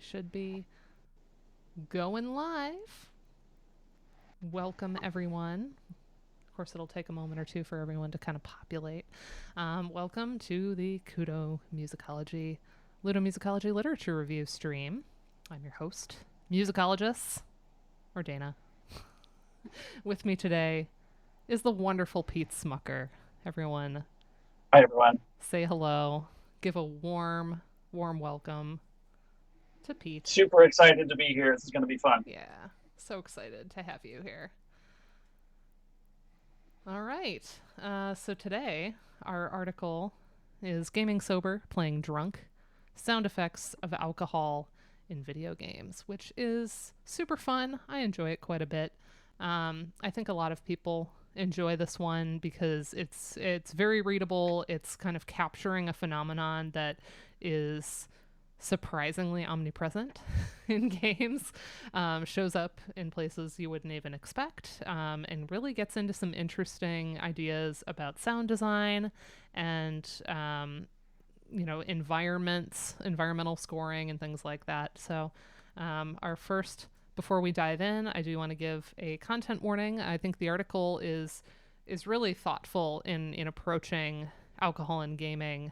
should be going live. Welcome, everyone. Of course, it'll take a moment or two for everyone to kind of populate. Welcome to the Kudomusicology Ludomusicology Literature Review stream. I'm your host, Musicologess, or Dana. With me today is the wonderful Pete Smucker. Everyone, Hi, everyone. say hello. Give a warm welcome to Pete. Super excited to be here. This is going to be fun. Yeah, so excited to have you here. All right. So today, our article is Gaming Sober, Playing Drunk, Sound Effects of Alcohol in Video Games, which is super fun. I enjoy it quite a bit. I think a lot of people enjoy this one because it's very readable. It's kind of capturing a phenomenon that is surprisingly omnipresent in games, shows up in places you wouldn't even expect, and really gets into some interesting ideas about sound design and environmental scoring and things like that. So before we dive in, I do want to give a content warning. I think the article is really thoughtful in approaching alcohol in gaming.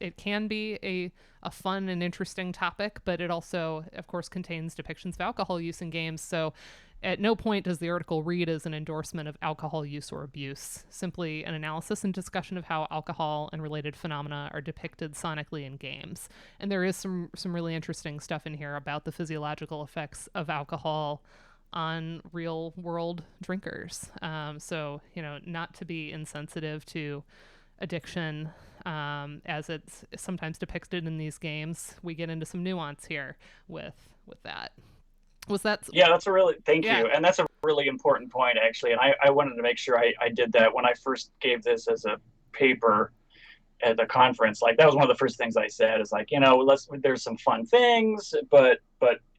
It can be a fun and interesting topic, but it also, of course, contains depictions of alcohol use in games. So at no point does the article read as an endorsement of alcohol use or abuse, simply an analysis and discussion of how alcohol and related phenomena are depicted sonically in games. And there is some really interesting stuff in here about the physiological effects of alcohol on real world drinkers. Not to be insensitive to addiction, as it's sometimes depicted in these games. We get into some nuance here with that. Was that? Yeah, thank Yeah. you. And that's a really important point, actually. And I wanted to make sure I did that when I first gave this as a paper at the conference. Like, that was one of the first things I said is like, there's some fun things, but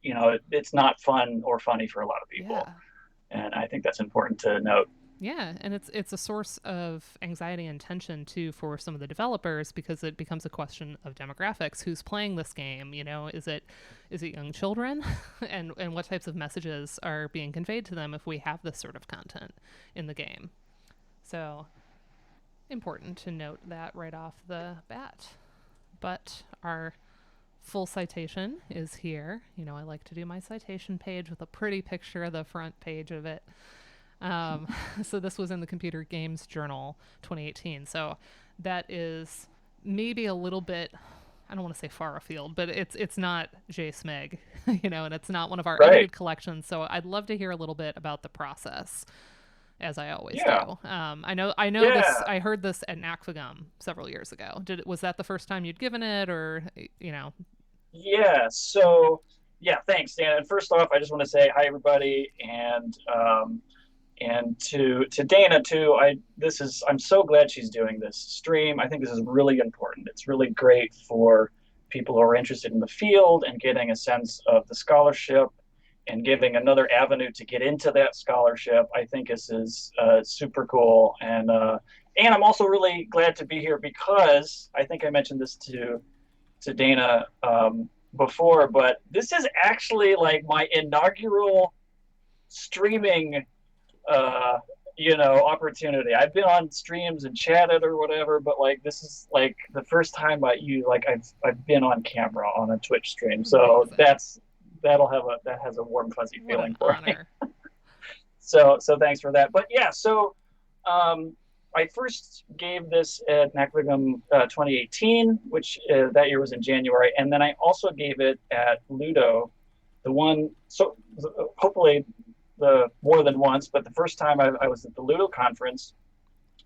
it's not fun or funny for a lot of people. Yeah. And I think that's important to note. Yeah, and it's a source of anxiety and tension too for some of the developers, because it becomes a question of demographics. Who's playing this game? Is it young children, and what types of messages are being conveyed to them if we have this sort of content in the game? So important to note that right off the bat. But our full citation is here. I like to do my citation page with a pretty picture of the front page of it. So this was in the Computer Games Journal 2018. So that is maybe a little bit, I don't want to say far afield, but it's not J. Smeg, and it's not one of our Right. edited collections. So I'd love to hear a little bit about the process, as I always Yeah. do. I know this. Yeah. I heard this at NACFAGUM several years ago. Was that the first time you'd given it, or? Yeah. So, yeah, thanks, Dan. And first off, I just want to say hi, everybody. And to Dana too. I'm so glad she's doing this stream. I think this is really important. It's really great for people who are interested in the field and getting a sense of the scholarship and giving another avenue to get into that scholarship. I think this is super cool. And I'm also really glad to be here because I think I mentioned this to Dana before, but this is actually like my inaugural streaming opportunity. I've been on streams and chatted or whatever, but like this is like the first time I've been on camera on a Twitch stream. So Amazing. that has a warm fuzzy What an feeling for me. honor. So thanks for that. But yeah, so I first gave this at NACFAGUM 2018, which that year was in January, and then I also gave it at Ludo, hopefully the more than once, but the first time I was at the Ludo conference,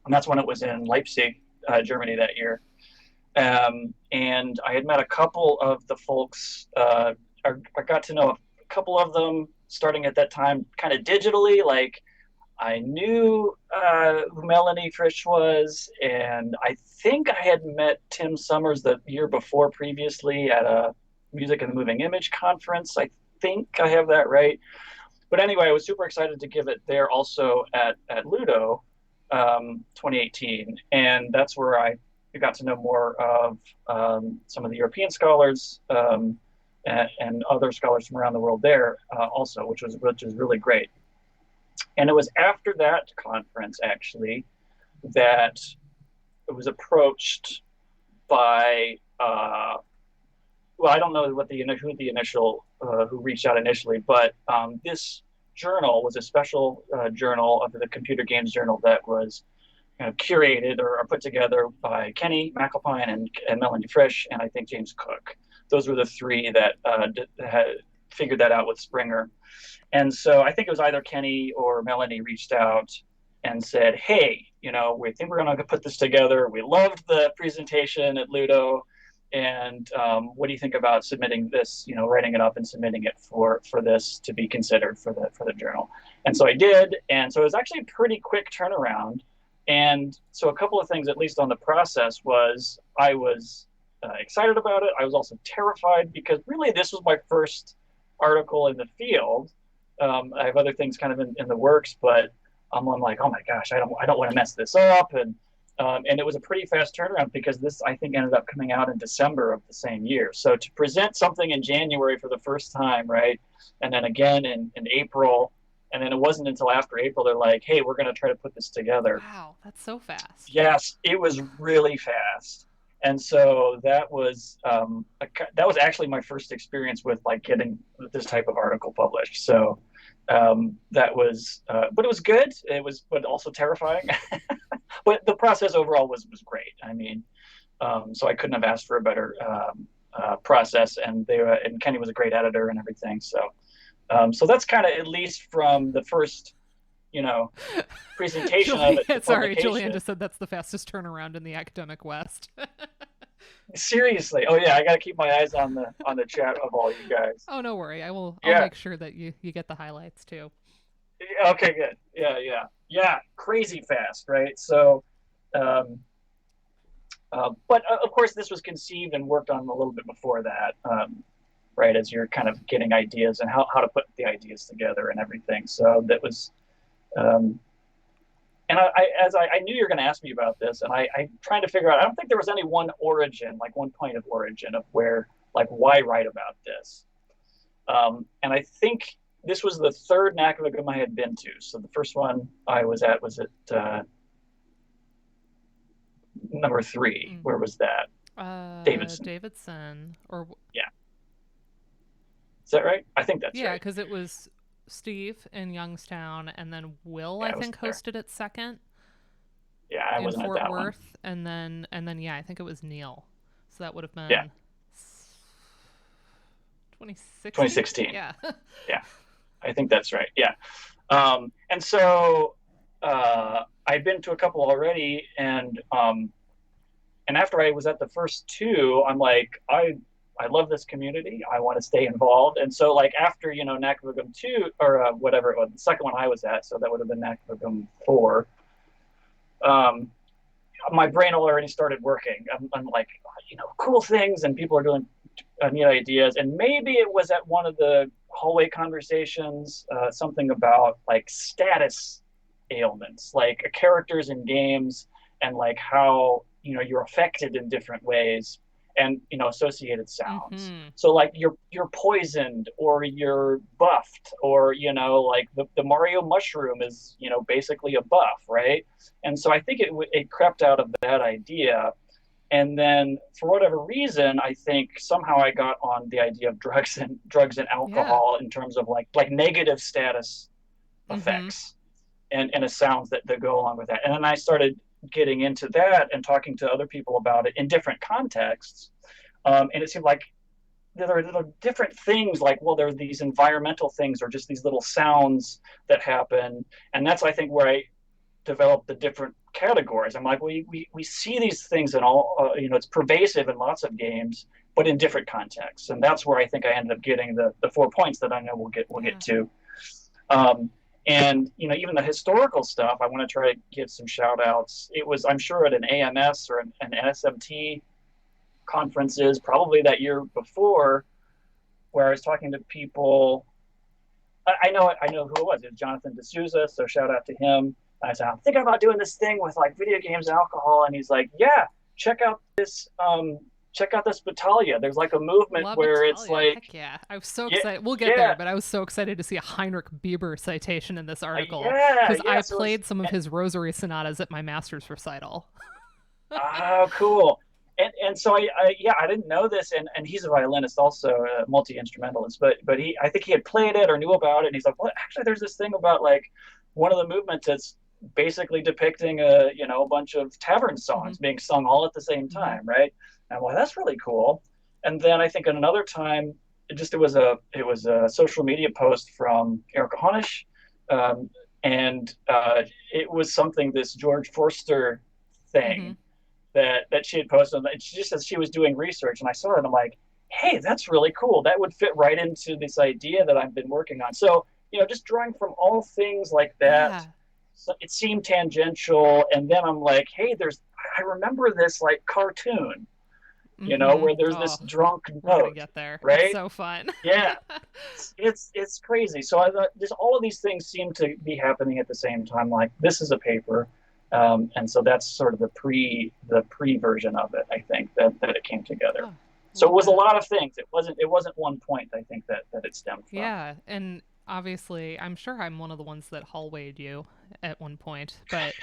and that's when it was in Leipzig, Germany that year. And I had met a couple of the folks. I got to know a couple of them starting at that time, kind of digitally. Like, I knew who Melanie Frisch was, and I think I had met Tim Summers the year before previously at a Music and the Moving Image conference. I think I have that right. But anyway, I was super excited to give it there also at Ludo 2018. And that's where I got to know more of some of the European scholars and other scholars from around the world there also, which was really great. And it was after that conference actually that it was approached by well, I don't know who reached out initially, but this journal was a special journal of the Computer Games Journal that was curated or put together by Kenny McAlpine and Melanie Frisch, and I think James Cook. Those were the three that had figured that out with Springer. And so I think it was either Kenny or Melanie reached out and said, hey, we think we're going to put this together. We loved the presentation at Ludo. And what do you think about submitting this, writing it up and submitting it for this to be considered for the journal? And so I did. And so it was actually a pretty quick turnaround. And so a couple of things, at least on the process, was I was excited about it. I was also terrified because really this was my first article in the field. I have other things kind of in the works, but I'm like, oh my gosh, I don't want to mess this up. And it was a pretty fast turnaround because this, I think, ended up coming out in December of the same year. So to present something in January for the first time, right, and then again in April, and then it wasn't until after April they're like, hey, we're going to try to put this together. Wow, that's so fast. Yes, it was really fast. And so that was actually my first experience with getting this type of article published. So that was, but it was good. It was, but also terrifying. But the process overall was great. I mean, so I couldn't have asked for a better process. And and Kenny was a great editor and everything. So so that's kind of, at least from the first presentation of it. Sorry, Julian just said that's the fastest turnaround in the academic West. Seriously. Oh yeah, I got to keep my eyes on the chat of all you guys. Oh, no worry. I'll make sure that you get the highlights too. Okay, good. Yeah. Crazy fast, right? So, but of course, this was conceived and worked on a little bit before that, right? As you're kind of getting ideas and how to put the ideas together and everything. So that was, and I knew you were going to ask me about this, and I trying to figure out. I don't think there was any one origin, like one point of origin of where, why write about this. And I think this was the third NACVGM I had been to. So the first one I was at number 3. Mm-hmm. Where was that? Davidson. Yeah. Is that right? I think that's right. Yeah, because it was Steve in Youngstown, and then Will, I think, hosted it second. Yeah, I wasn't Fort at that Worth, one. And then yeah, I think it was Neil. So that would have been 2016. Yeah. Yeah. I think that's right. Yeah. And so I'd been to a couple already, and after I was at the first 2, I'm like, I love this community. I want to stay involved. And so after, NACVGM 2 or whatever it was, the second one I was at, so that would have been NACVGM 4, my brain already started working. I'm like, cool things, and people are doing neat ideas. And maybe it was at one of the hallway conversations, something about status ailments, characters in games, and how you're affected in different ways, and associated sounds. Mm-hmm. So you're poisoned, or you're buffed, or the Mario mushroom is basically a buff, right? And so I think it crept out of that idea. And then for whatever reason, I think somehow I got on the idea of drugs and alcohol, in terms of negative status effects, and the sounds that go along with that. And then I started getting into that and talking to other people about it in different contexts. And it seemed like there are different things, there are these environmental things, or just these little sounds that happen. And that's, I think, where I developed the different categories. I'm like, we see these things in all, it's pervasive in lots of games, but in different contexts. And that's where I think I ended up getting the 4 points that I know we'll get to. And even the historical stuff, I want to try to give some shout outs. It was, I'm sure, at an AMS or an NSMT conferences, probably that year before, where I was talking to people. I know who it was. It was Jonathan D'Souza, so shout out to him. I said, I'm thinking about doing this thing with video games and alcohol, and he's like, yeah, check out this battaglia. There's like a movement La where it's Battaglia. like, Heck yeah. I was so yeah, excited. We'll get there, yeah, but I was so excited to see a Heinrich Bieber citation in this article yeah, because yeah. I So it's played some of his Rosary sonatas at my master's recital. oh, cool. And so I didn't know this, and he's a violinist also, a multi instrumentalist, but I think he had played it or knew about it, and he's like, well, actually, there's this thing about like one of the movements that's basically depicting a bunch of tavern Mm-hmm. songs being sung all at the same Mm-hmm. time, right? And I'm like, that's really cool. And then I think at another time, it was a social media post from Erica Honish, um, and it was something this George Forster Mm-hmm. thing that she had posted. And she just says she was doing research, and I saw it. And I'm like, hey, that's really cool. That would fit right into this idea that I've been working on. So just drawing from all things like that, Yeah. so it seemed tangential. And then I'm like, hey, I remember this like cartoon, Mm-hmm. where there's this Oh, drunk we're gonna note, get there. It's right? so fun. Yeah, it's crazy. So I thought just all of these things seem to be happening at the same time. Like this is a paper, and so that's sort of the pre version of it. I think that it came together. Oh, So it love was a it. lot of things. It wasn't one point. I think that it stemmed from. Yeah, and obviously, I'm sure I'm one of the ones that hallwayed you at one point, but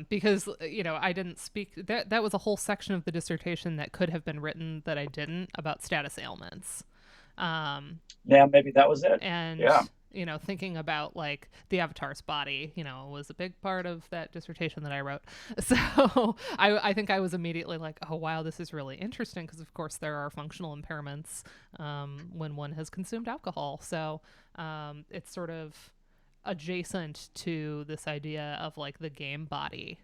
because I didn't speak. That was a whole section of the dissertation that could have been written that I didn't about status ailments. Um, Yeah, maybe that was it. and Yeah, thinking about like the avatar's body was a big part of that dissertation that I wrote. So I think I was immediately like, oh wow, this is really interesting, because of course there are functional impairments when one has consumed alcohol. So it's sort of adjacent to this idea of like the game body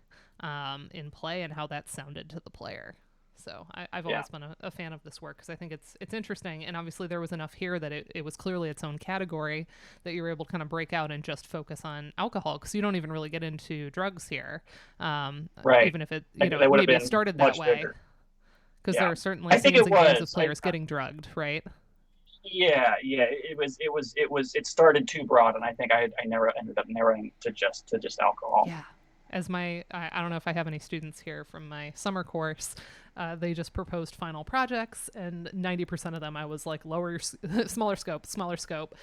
in play and how that sounded to the player. So I've yeah, always been a fan of this work because I think it's interesting, and obviously there was enough here that it was clearly its own category that you were able to kind of break out and just focus on alcohol, because you don't even really get into drugs here, right. even if it That would have maybe it been started that much way, bigger. because there Yeah, are certainly I think scenes it in games of was. players getting drugged, right? Yeah. It started too broad, and I think I never ended up narrowing to just alcohol. Yeah. As I don't know if I have any students here from my summer course. They just proposed final projects, and 90% of them I was like, smaller scope,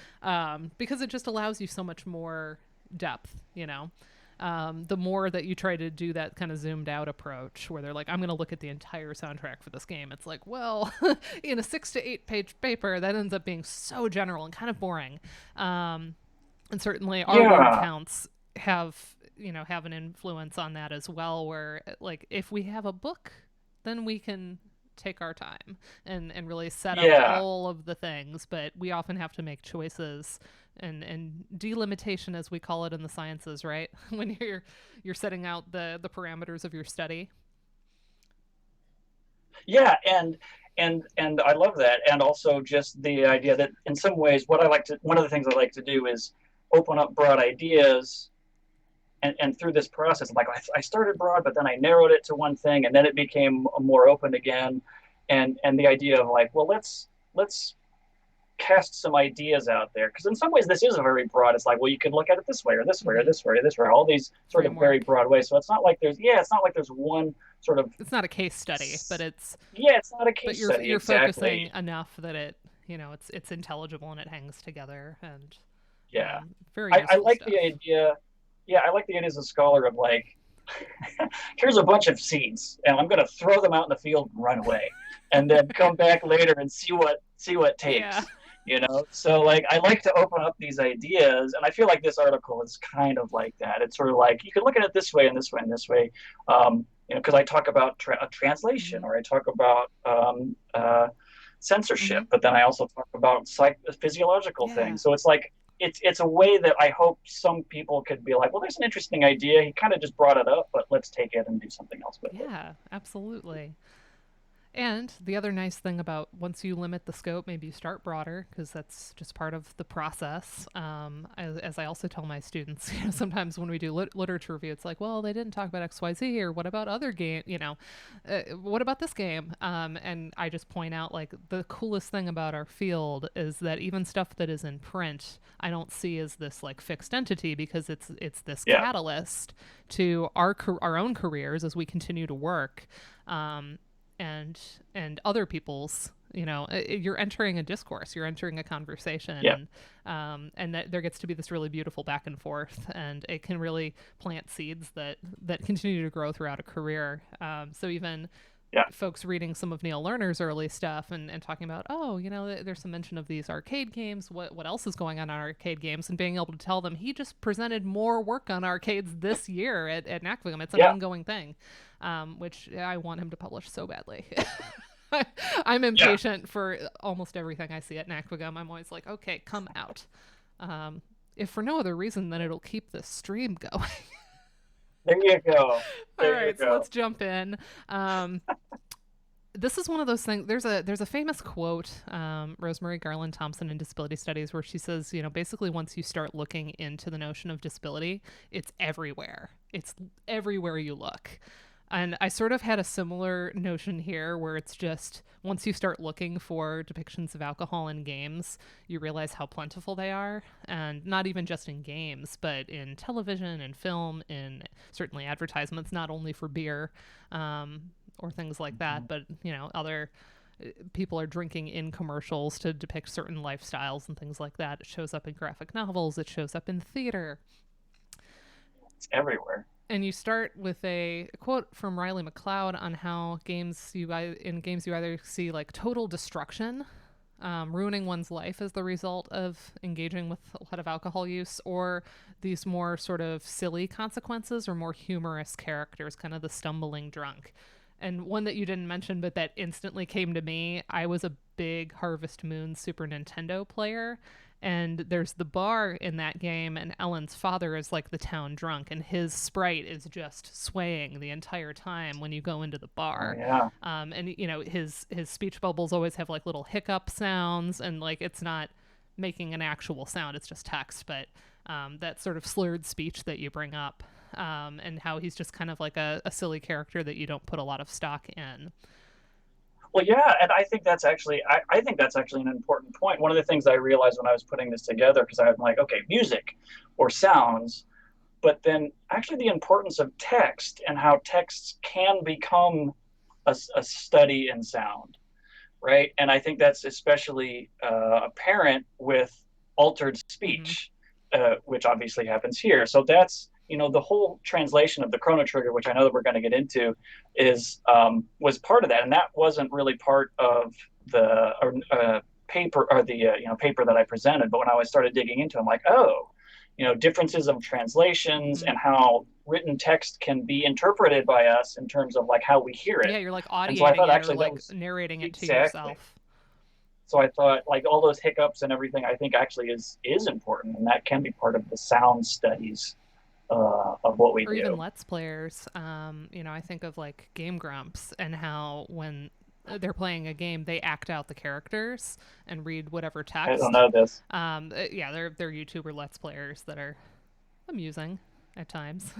because it just allows you so much more depth. The more that you try to do that kind of zoomed out approach where they're like, I'm going to look at the entire soundtrack for this game. It's like, well, in a 6 to 8 page paper, that ends up being so general and kind of boring. And certainly our word Yeah, counts have an influence on that as well, where like if we have a book, then we can take our time and really set up yeah, all of the things, but we often have to make choices and delimitation, as we call it in the sciences, right? When you're setting out the parameters of your study. yeah, and I love that, and also just the idea that in some ways, one of the things I like to do is open up broad ideas, and through this process, like I started broad, but then I narrowed it to one thing, and then it became more open again, and the idea of like, well, let's cast some ideas out there, because in some ways this is a very broad. It's like, well, you can look at it this way or this way or Mm-hmm. this way or this way, all these sort of very Framework. broad ways. So it's not like there's one sort of, It's not a case study, but yeah, it's not a but case you're study you're focusing exactly. enough that it's intelligible and it hangs together, and Yeah, very I useful like the stuff. idea. Yeah, I like the idea as a scholar of like, here's a bunch of seeds, and I'm going to throw them out in the field and run away, and then come back later and see what Yeah. takes. So like I like to open up these ideas, and I feel like this article is kind of like that. It's sort of like you can look at it this way and this way and this way, because I talk about translation, Mm-hmm. or I talk about censorship, Mm-hmm. but then I also talk about physiological Yeah. things. So it's like it's a way that I hope some people could be like, well, there's an interesting idea. He kind of just brought it up, but let's take it and do something else with it. Yeah, absolutely. And the other nice thing about once you limit the scope, maybe you start broader because that's just part of the process. As I also tell my students, sometimes when we do literature review, it's like, well, they didn't talk about X, Y, Z, or what about other game? What about this game? And I just point out like the coolest thing about our field is that even stuff that is in print, I don't see as this like fixed entity because it's this Yeah, catalyst to our own careers as we continue to work. Um, and other people's, you're entering a discourse, you're entering a conversation, yeah, and that there gets to be this really beautiful back and forth, and it can really plant seeds that continue to grow throughout a career. So even yeah, folks reading some of Neil Lerner's early stuff and talking about, oh, there's some mention of these arcade games. What else is going on arcade games? And being able to tell them he just presented more work on arcades this year at NACVGM. It's an yeah, ongoing thing, which I want him to publish so badly. I'm yeah. impatient for almost everything I see at NACVGM. I'm always like, okay, come out. If for no other reason than it'll keep the stream going. There you go. All There you right, so go. let's jump in. This is one of those things. There's a famous quote, Rosemary Garland Thompson in Disability Studies, where she says, basically once you start looking into the notion of disability, it's everywhere. It's everywhere you look. And I sort of had a similar notion here where it's just once you start looking for depictions of alcohol in games, you realize how plentiful they are. And not even just in games, but in television and film, in certainly advertisements, not only for beer or things like that, but, other people are drinking in commercials to depict certain lifestyles and things like that. It shows up in graphic novels, it shows up in theater. It's everywhere. And you start with a quote from Riley McLeod on how in games you either see like total destruction, ruining one's life as the result of engaging with a lot of alcohol use, or these more sort of silly consequences or more humorous characters, kind of the stumbling drunk. And one that you didn't mention, but that instantly came to me, I was a big Harvest Moon Super Nintendo player. And there's the bar in that game, and Ellen's father is like the town drunk, and his sprite is just swaying the entire time when you go into the Oh bar. yeah, And his speech bubbles always have like little hiccup sounds, and like it's not making an actual sound; it's just text. But that sort of slurred speech that you bring up, and how he's just kind of like a silly character that you don't put a lot of stock in. well, yeah, and I think that's actually an important point. One of the things I realized when I was putting this together, because I'm like, okay, music or sounds, but then actually the importance of text and how texts can become a study in sound, right? And I think that's especially apparent with altered Mm-hmm. speech, which obviously happens here. So that's the whole translation of the Chrono Trigger, which I know that we're going to get into, is was part of that, and that wasn't really part of the paper or the paper that I presented. But when I started digging into it, I'm like, oh, differences of translations Mm-hmm. and how written text can be interpreted by us in terms of like how we hear it. Yeah, you're like And so I audiating thought it or actually that like was narrating it to exactly. yourself. So I thought like all those hiccups and everything I think actually is important, and that can be part of the sound studies of what we Or even do. let's players. I think of like Game Grumps and how when they're playing a game, they act out the characters and read whatever I don't text. know this. Yeah, they're YouTuber let's players that are amusing at times.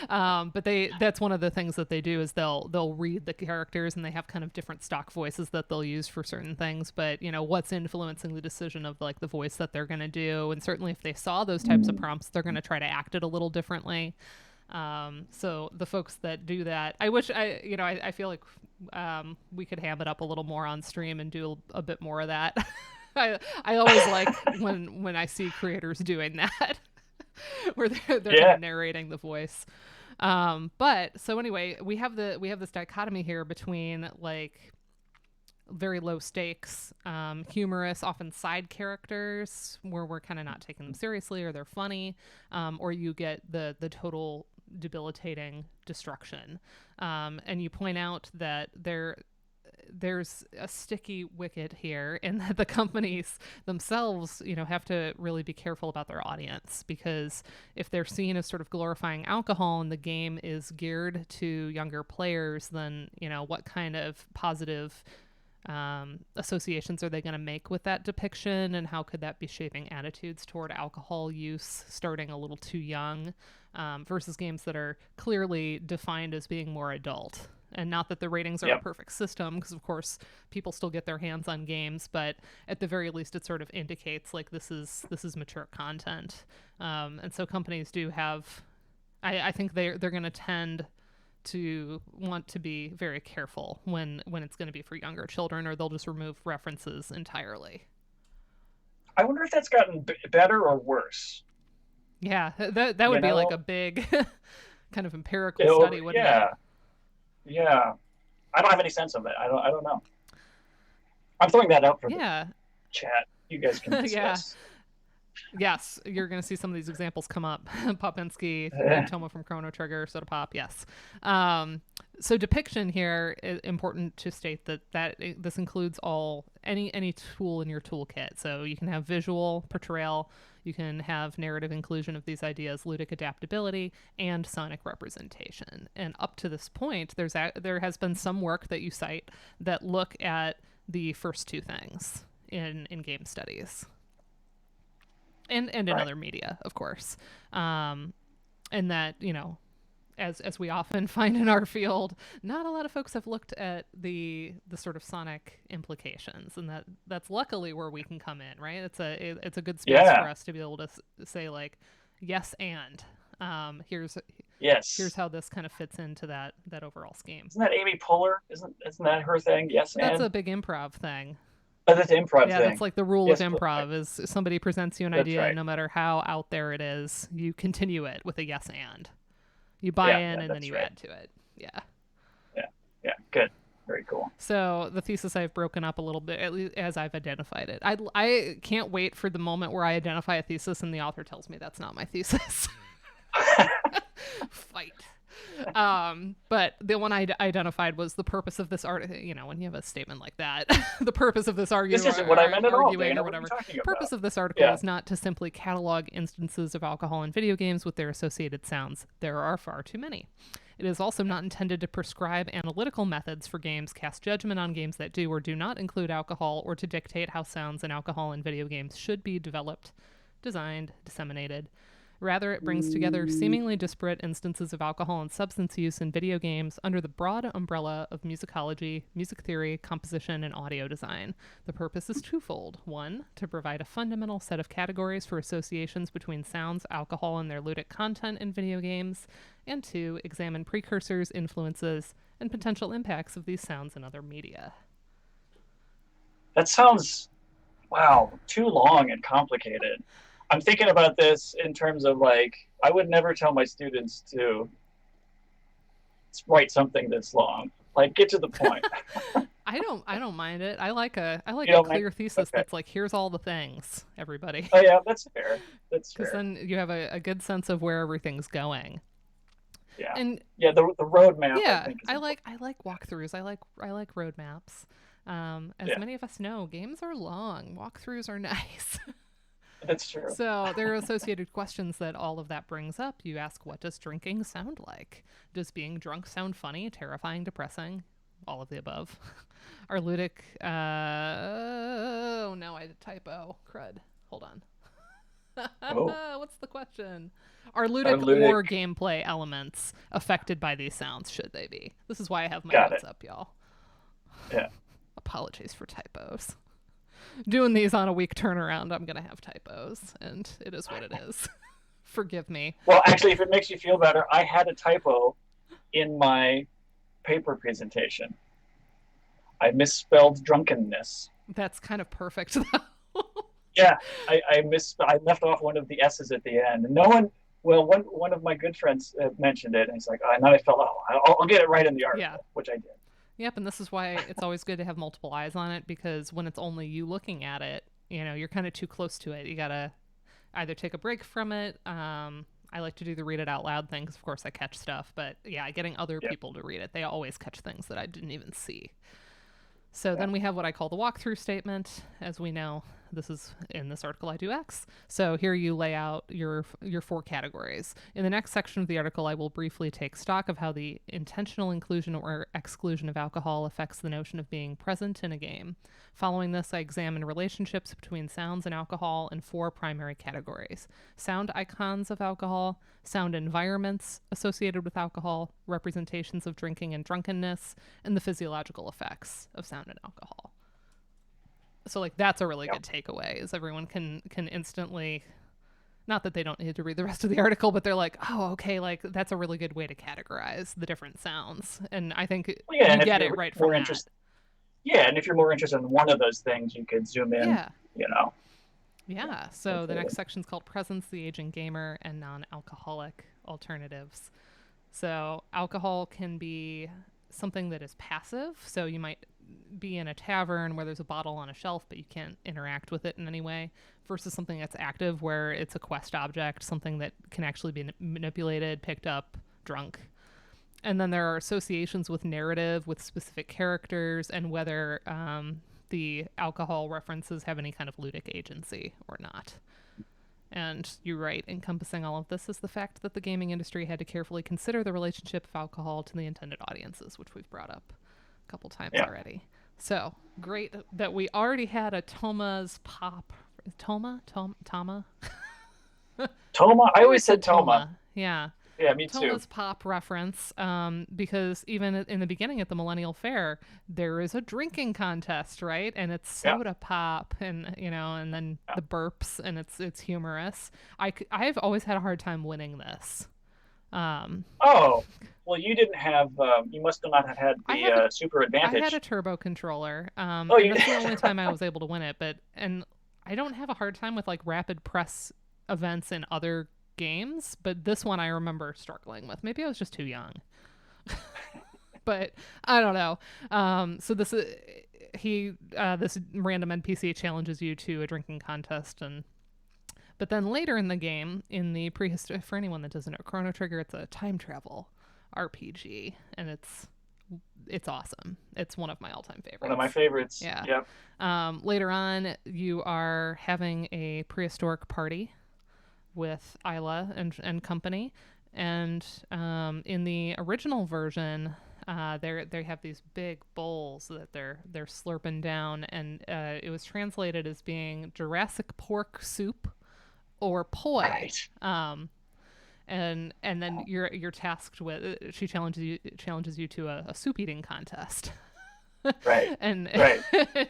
But that's one of the things that they do is they'll read the characters and they have kind of different stock voices that they'll use for certain things. But what's influencing the decision of like the voice that they're going to do, and certainly if they saw those types of prompts, they're going to try to act it a little differently. So the folks that do that, I wish I feel like we could ham it up a little more on stream and do a bit more of that. I always like when I see creators doing that. Where they're kind Yeah. of narrating the voice. But so anyway, we have this dichotomy here between like very low stakes, humorous, often side characters where we're kind of not taking them seriously or they're funny, or you get the total debilitating destruction. And you point out that there's a sticky wicket here in that the companies themselves, have to really be careful about their audience, because if they're seen as sort of glorifying alcohol and the game is geared to younger players, then, what kind of positive associations are they going to make with that depiction, and how could that be shaping attitudes toward alcohol use starting a little too young, versus games that are clearly defined as being more adult. And not that the ratings are a perfect system, because of course people still get their hands on games, but at the very least it sort of indicates like this is mature content. And so companies do have, I think they're going to tend to want to be very careful when it's going to be for younger children, or they'll just remove references entirely. I wonder if that's gotten better or worse. Yeah, that would be like a big kind of empirical study, wouldn't it? Yeah. I don't have any sense of it. I don't know. I'm throwing that out for the chat. You guys can discuss. Yes, you're going to see some of these examples come up. Popinski, Toma from Chrono Trigger, Soda Pop, yes. So depiction here is important to state that this includes any tool in your toolkit. So you can have visual portrayal, you can have narrative inclusion of these ideas, ludic adaptability, and sonic representation. And up to this point, there has been some work that you cite that look at the first two things in game studies. And in other media, of course. And that, as we often find in our field, not a lot of folks have looked at the sort of sonic implications, and that's luckily where we can come in, right? It's a good space for us to be able to say like, yes, and here's how this kind of fits into that overall scheme. Isn't that Amy Poehler? Isn't that her thing? Yes, that's a big improv thing. Oh, that's improv thing. That's like the rule of improv is somebody presents you an idea, no matter how out there it is, you continue it with a yes and. You buy in and then you add to it. Yeah. Good. Very cool. So the thesis I've broken up a little bit, at least as I've identified it. I can't wait for the moment where I identify a thesis and the author tells me that's not my thesis. Fight. But the one I identified was the purpose of this art. When you have a statement like that, the purpose of this argument, this isn't what I meant at all, Dana, or whatever. The purpose of this article is not to simply catalog instances of alcohol in video games with their associated sounds. There are far too many. It is also not intended to prescribe analytical methods for games, cast judgment on games that do or do not include alcohol, or to dictate how sounds and alcohol in video games should be developed, designed, disseminated. Rather, it brings together seemingly disparate instances of alcohol and substance use in video games under the broad umbrella of musicology, music theory, composition, and audio design. The purpose is twofold. One, to provide a fundamental set of categories for associations between sounds, alcohol, and their ludic content in video games. And two, examine precursors, influences, and potential impacts of these sounds in other media. That sounds, too long and complicated. I'm thinking about this in terms of like, I would never tell my students to write something this long. Like, get to the point. I don't mind it. I like a clear thesis that's like, here's all the things, everybody. Oh yeah, that's fair. Because then you have a good sense of where everything's going. Yeah. And the roadmap. Yeah, I like walkthroughs. I like roadmaps. As many of us know, games are long. Walkthroughs are nice. That's true. So there are associated questions that all of that brings up. You ask, what does drinking sound like? Does being drunk sound funny, terrifying, depressing? All of the above. Are ludic... oh, no, I did typo. Crud. Hold on. What's the question? Are ludic or gameplay elements affected by these sounds? Should they be? This is why I have my notes up, y'all. Yeah. Apologies for typos. Doing these on a week turnaround, I'm going to have typos, and it is what it is. Forgive me. Well, actually, if it makes you feel better, I had a typo in my paper presentation. I misspelled drunkenness. That's kind of perfect, though. Yeah, I left off one of the S's at the end. And one of my good friends mentioned it, and he's like, now I felt, I'll get it right in the article, which I did. Yep, and this is why it's always good to have multiple eyes on it, because when it's only you looking at it, you're kind of too close to it. You gotta either take a break from it. I like to do the read it out loud thing, because of course I catch stuff, but yeah, getting other people to read it, they always catch things that I didn't even see. So then we have what I call the walkthrough statement. As we know, this is in this article I do X. So here you lay out your 4 categories. In the next section of the article, I will briefly take stock of how the intentional inclusion or exclusion of alcohol affects the notion of being present in a game. Following this, I examine relationships between sounds and alcohol in 4 primary categories: sound icons of alcohol, sound environments associated with alcohol, representations of drinking and drunkenness, and the physiological effects of sound and alcohol. So like that's a really good takeaway, is everyone can instantly, not that they don't need to read the rest of the article, but they're like, oh, okay, like that's a really good way to categorize the different sounds. And I think you get it right from that. Yeah, and if you're more interested in one of those things, you could zoom in, Yeah. you know. Yeah, so the next section is called Presence, the Aging Gamer, and Non-Alcoholic Alternatives. So alcohol can be something that is passive. So you might be in a tavern where there's a bottle on a shelf, but you can't interact with it in any way, versus something that's active where it's a quest object, something that can actually be manipulated, picked up, drunk. And then there are associations with narrative, with specific characters, and whether the alcohol references have any kind of ludic agency or not. And you write, encompassing all of this is the fact that the gaming industry had to carefully consider the relationship of alcohol to the intended audiences, which we've brought up a couple times already. So great that we already had a Toma's Pop. Toma? Toma? Toma? I always said Toma. Yeah. Yeah, me too. Toma's Pop reference, because even in the beginning at the Millennial Fair, there is a drinking contest, right? And it's soda pop, and and then the burps, and it's humorous. I've always had a hard time winning this. Oh, well, you didn't have. You must not have had the super advantage. I had a turbo controller. And that's the only time I was able to win it. And I don't have a hard time with like rapid press events in other games, but this one I remember struggling with. Maybe I was just too young. But I don't know. So this is this random NPC challenges you to a drinking contest, but then later in the game, in the prehistory, for anyone that doesn't know Chrono Trigger, it's a time travel RPG, and it's awesome. It's one of my all-time favorites. One of my favorites. Yeah. Yep. Later on, you are having a prehistoric party with Isla and company, and in the original version, they have these big bowls that they're slurping down, and it was translated as being Jurassic pork soup or poi. Right. And then you're tasked with, she challenges you to a soup eating contest. Right. And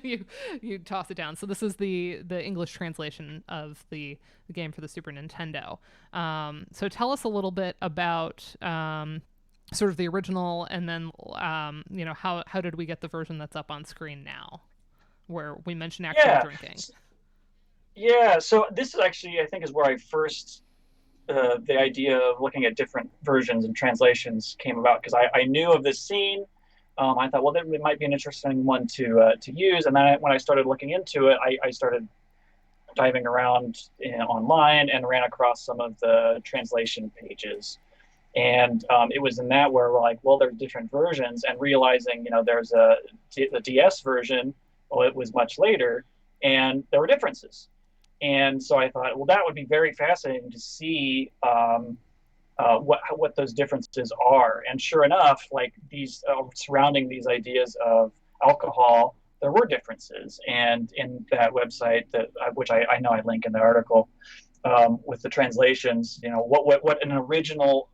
you toss it down. So this is the English translation of the game for the Super Nintendo. So tell us a little bit about sort of the original, and then how did we get the version that's up on screen now, where we mention actual drinking. Yeah. So this is actually, I think, is where I first the idea of looking at different versions and translations came about, because I knew of this scene. I thought, well, it might be an interesting one to use. And then when I started looking into it, I started diving around online and ran across some of the translation pages. And it was in that where we're like, well, there's different versions, and realizing, there's the DS version. Well, it was much later, and there were differences. And so I thought, well, that would be very fascinating to see what those differences are. And sure enough, like these surrounding these ideas of alcohol, there were differences. And in that website which I know I link in the article, with the translations, what an original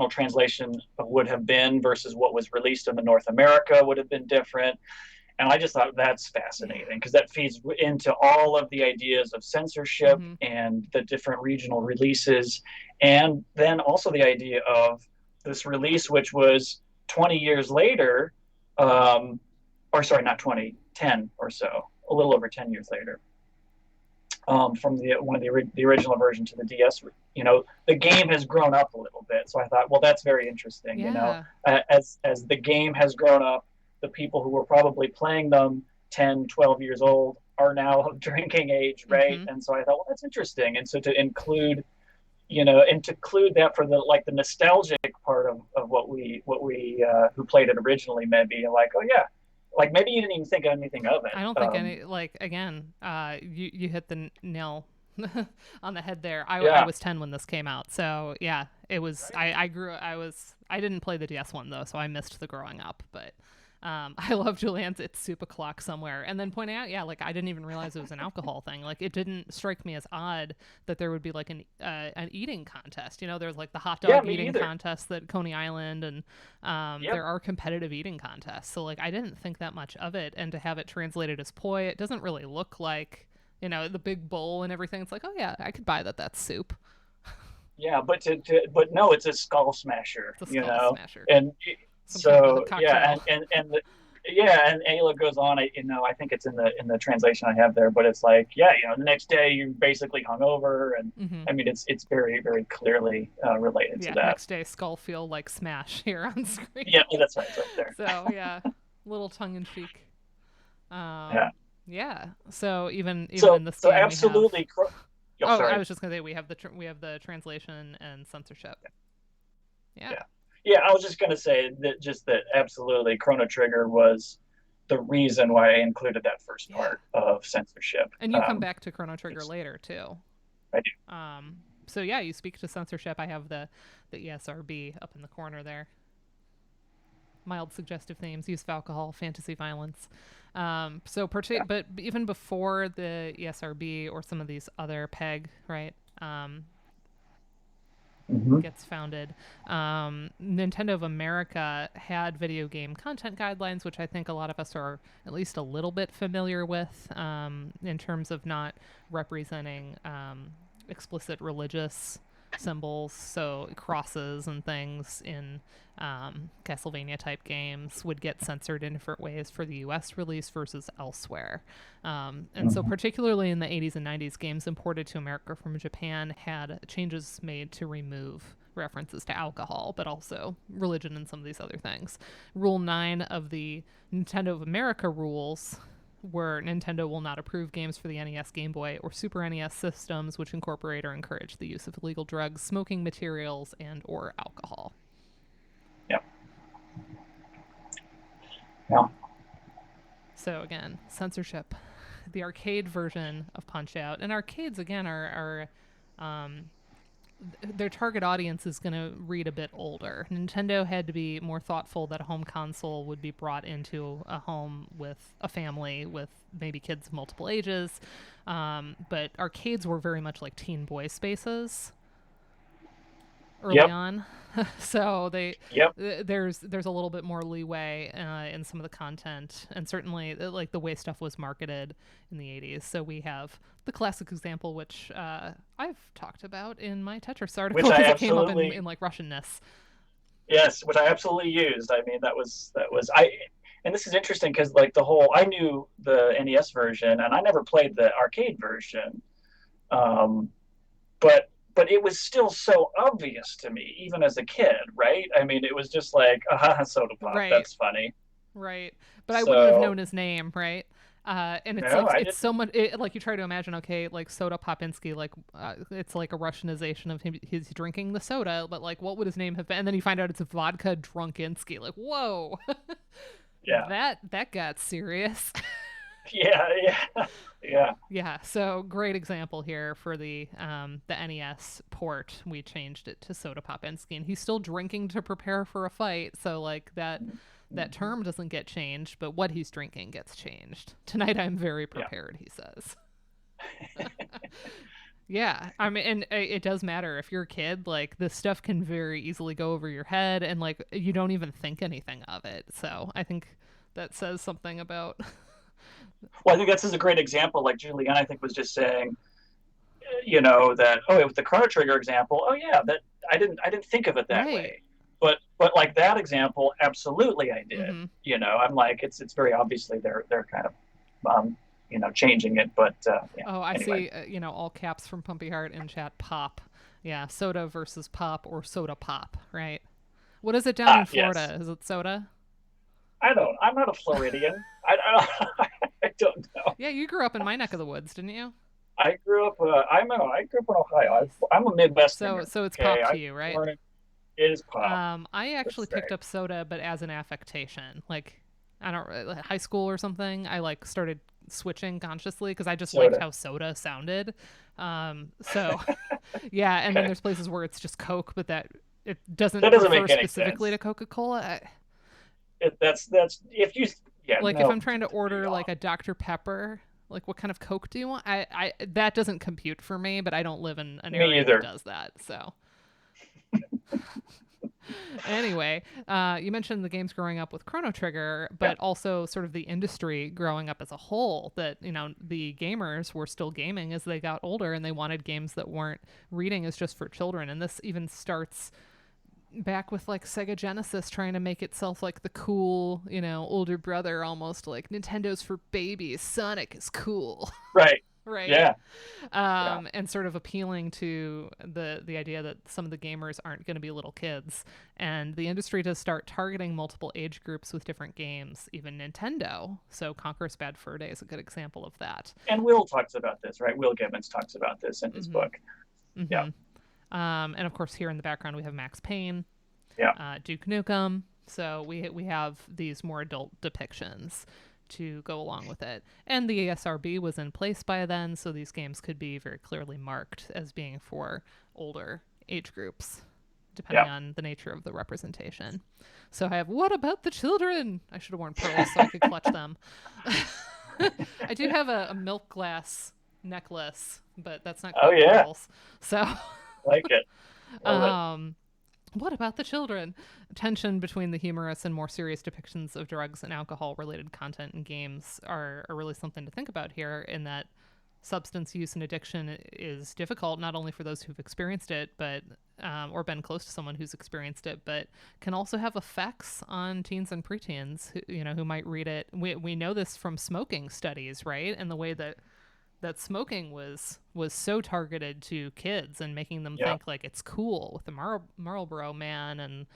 translation would have been versus what was released in North America would have been different. And I just thought that's fascinating, because that feeds into all of the ideas of censorship and the different regional releases. And then also the idea of this release, which was 20 years later, or sorry, not 20, 10 or so, a little over 10 years later, from the original version to the DS. The game has grown up a little bit. So I thought, well, that's very interesting. Yeah. As the game has grown up, the people who were probably playing them 10, 12 years old are now of drinking age, right? And so I thought, well, that's interesting. And so to include that for the nostalgic part of what we who played it originally, maybe like, oh yeah, like maybe you didn't even think anything of I it. don't think any, like, again, you hit the nail on the head there. I Yeah, was 10 when this came out, so yeah, it was. right. I didn't play the DS one though, so I missed the growing up. But I love Julianne's "It's Soup O'Clock Somewhere," and then pointing out, yeah, like I didn't even realize it was an alcohol thing. Like it didn't strike me as odd that there would be like an eating contest. You know, there's like the hot Yeah, dog me eating either. contest at Coney Island, and Yep. there are competitive eating contests. So like I didn't think that much of it, and to have it translated as poi, it doesn't really look like, you know, the big bowl and everything. It's like, oh yeah, I could buy that. That's soup. Yeah, but no, it's a skull smasher, It's a you skull know, smasher. and Some kind of a yeah, cocktail. and Ayla goes on. I think it's in the translation I have there, but it's like, yeah, the next day you're basically hungover, and Mm-hmm. I mean, it's very very clearly related to Yeah, that. next day skull feel like smash here on screen. Yeah, that's right, it's right there. So yeah, little tongue in cheek. Yeah. Yeah. So even So in this so game we have. absolutely. Oh, Oh, I sorry. was just gonna say we have the translation and censorship. Yeah. Yeah, yeah. I was just gonna say that absolutely Chrono Trigger was the reason why I included that first Yeah. part of censorship. And you come back to Chrono Trigger It's later too. I do. So yeah, you speak to censorship. I have the ESRB up in the corner there. Mild suggestive themes, use of alcohol, fantasy violence. Yeah. But even before the ESRB or some of these other PEG, right, Hmm. gets founded, Nintendo of America had video game content guidelines, which I think a lot of us are at least a little bit familiar with, in terms of not representing explicit religious symbols, so crosses and things in Castlevania type games would get censored in different ways for the US release versus elsewhere. And so, Hmm. particularly in the 80s and 90s, games imported to America from Japan had changes made to remove references to alcohol, but also religion and some of these other things. Rule 9 of the Nintendo of America rules where Nintendo will not approve games for the NES, Game Boy, or Super NES systems which incorporate or encourage the use of illegal drugs, smoking materials, and or alcohol. Yeah. Yeah. So again, censorship. The arcade version of Punch Out, and arcades again are their target audience is going to read a bit older. Nintendo had to be more thoughtful that a home console would be brought into a home with a family with maybe kids of multiple ages. But arcades were very much like teen boy spaces early Yep. on. So Yep. there's a little bit more leeway in some of the content, and certainly like the way stuff was marketed in the 80s. So we have the classic example, which I've talked about in my Tetris article Which I because it came up absolutely in like Russianness. Yes, which I absolutely used. I mean, that was I. And this is interesting because like the whole I knew the NES version and I never played the arcade version. Um, but it was still so obvious to me, even as a kid, right? I mean, it was just like, aha, soda pop. Right, That's funny. right. But I wouldn't have known So his name, right? And it's no, like I it's didn't. so much like you try to imagine, okay, like Soda Popinski, like it's like a Russianization of him. He's drinking the soda, but like what would his name have been? And then you find out it's vodka Drunkinsky. Like whoa, Yeah, that got serious. yeah, yeah, yeah. Yeah, so great example here for the NES port. We changed it to Soda Popinski, and he's still drinking to prepare for a fight. So like that term doesn't get changed, but what he's drinking gets changed. Tonight I'm very Yeah, prepared, he says. Yeah, I mean, and it does matter if you're a kid. Like this stuff can very easily go over your head, and like you don't even think anything of it. So I think that says something about well, I think that's just a great example. Like Julianne, I think was just saying, that with the Chrono Trigger example, oh yeah, that I didn't think of it that right. way. But like that example, absolutely I did. Mm-hmm. I'm like it's very obviously they're kind of changing it, but yeah. Oh, I Anyway, see. All caps from Pumpy Heart in chat. Pop, yeah, soda versus pop or soda pop, right? What is it down in yes. Florida? Is it soda? I'm not a Floridian. I don't know. Yeah, you grew up in my neck of the woods, didn't you? I grew up. I grew up in Ohio. Nice. I'm a So Midwesterner. so it's Okay, pop I to was you, right? born in. It is pop. I Let's actually say. picked up soda, but as an affectation. Like I don't like, high school or something, I like started switching consciously because I just liked Soda. how soda sounded. So yeah, and then Okay. there's places where it's just Coke, but that it doesn't That doesn't refer make any specifically to sense. Coca-Cola. That's if you, yeah, Like if no, I'm trying to you're order like off. a Dr. Pepper, like what kind of Coke do you want? I that doesn't compute for me, but I don't live in an Me area that either. does that. So anyway, you mentioned the games growing up with Chrono Trigger, Yeah. but also sort of the industry growing up as a whole. That the gamers were still gaming as they got older, and they wanted games that weren't reading as just for children. And this even starts back with like Sega Genesis trying to make itself like the cool, older brother almost like Nintendo's for babies. Sonic is cool, Right. right? Yeah. Yeah. And sort of appealing to the idea that some of the gamers aren't going to be little kids, and the industry does start targeting multiple age groups with different games, even Nintendo. So Conqueror's Bad Fur Day is a good example of that. And Will talks about this, right? Will Gibbons talks about this in his Mm-hmm. book. Yeah. Mm-hmm. And of course, here in the background we have Max Payne, Yeah. Duke Nukem. So we have these more adult depictions to go along with it. And the ASRB was in place by then, so these games could be very clearly marked as being for older age groups, depending Yeah. on the nature of the representation. So I have What About the Children? I should have worn pearls so I could clutch them. I do have a milk glass necklace, but that's not Oh quite yeah. pearls. So Like it. Love it. um, what about the children? Tension between the humorous and more serious depictions of drugs and alcohol related content in games are really something to think about here, in that substance use and addiction is difficult not only for those who've experienced it, but or been close to someone who's experienced it, but can also have effects on teens and preteens who might read it. We know this from smoking studies, right? And the way that smoking was so targeted to kids and making them Yeah. think like it's cool with the Marlboro Man, and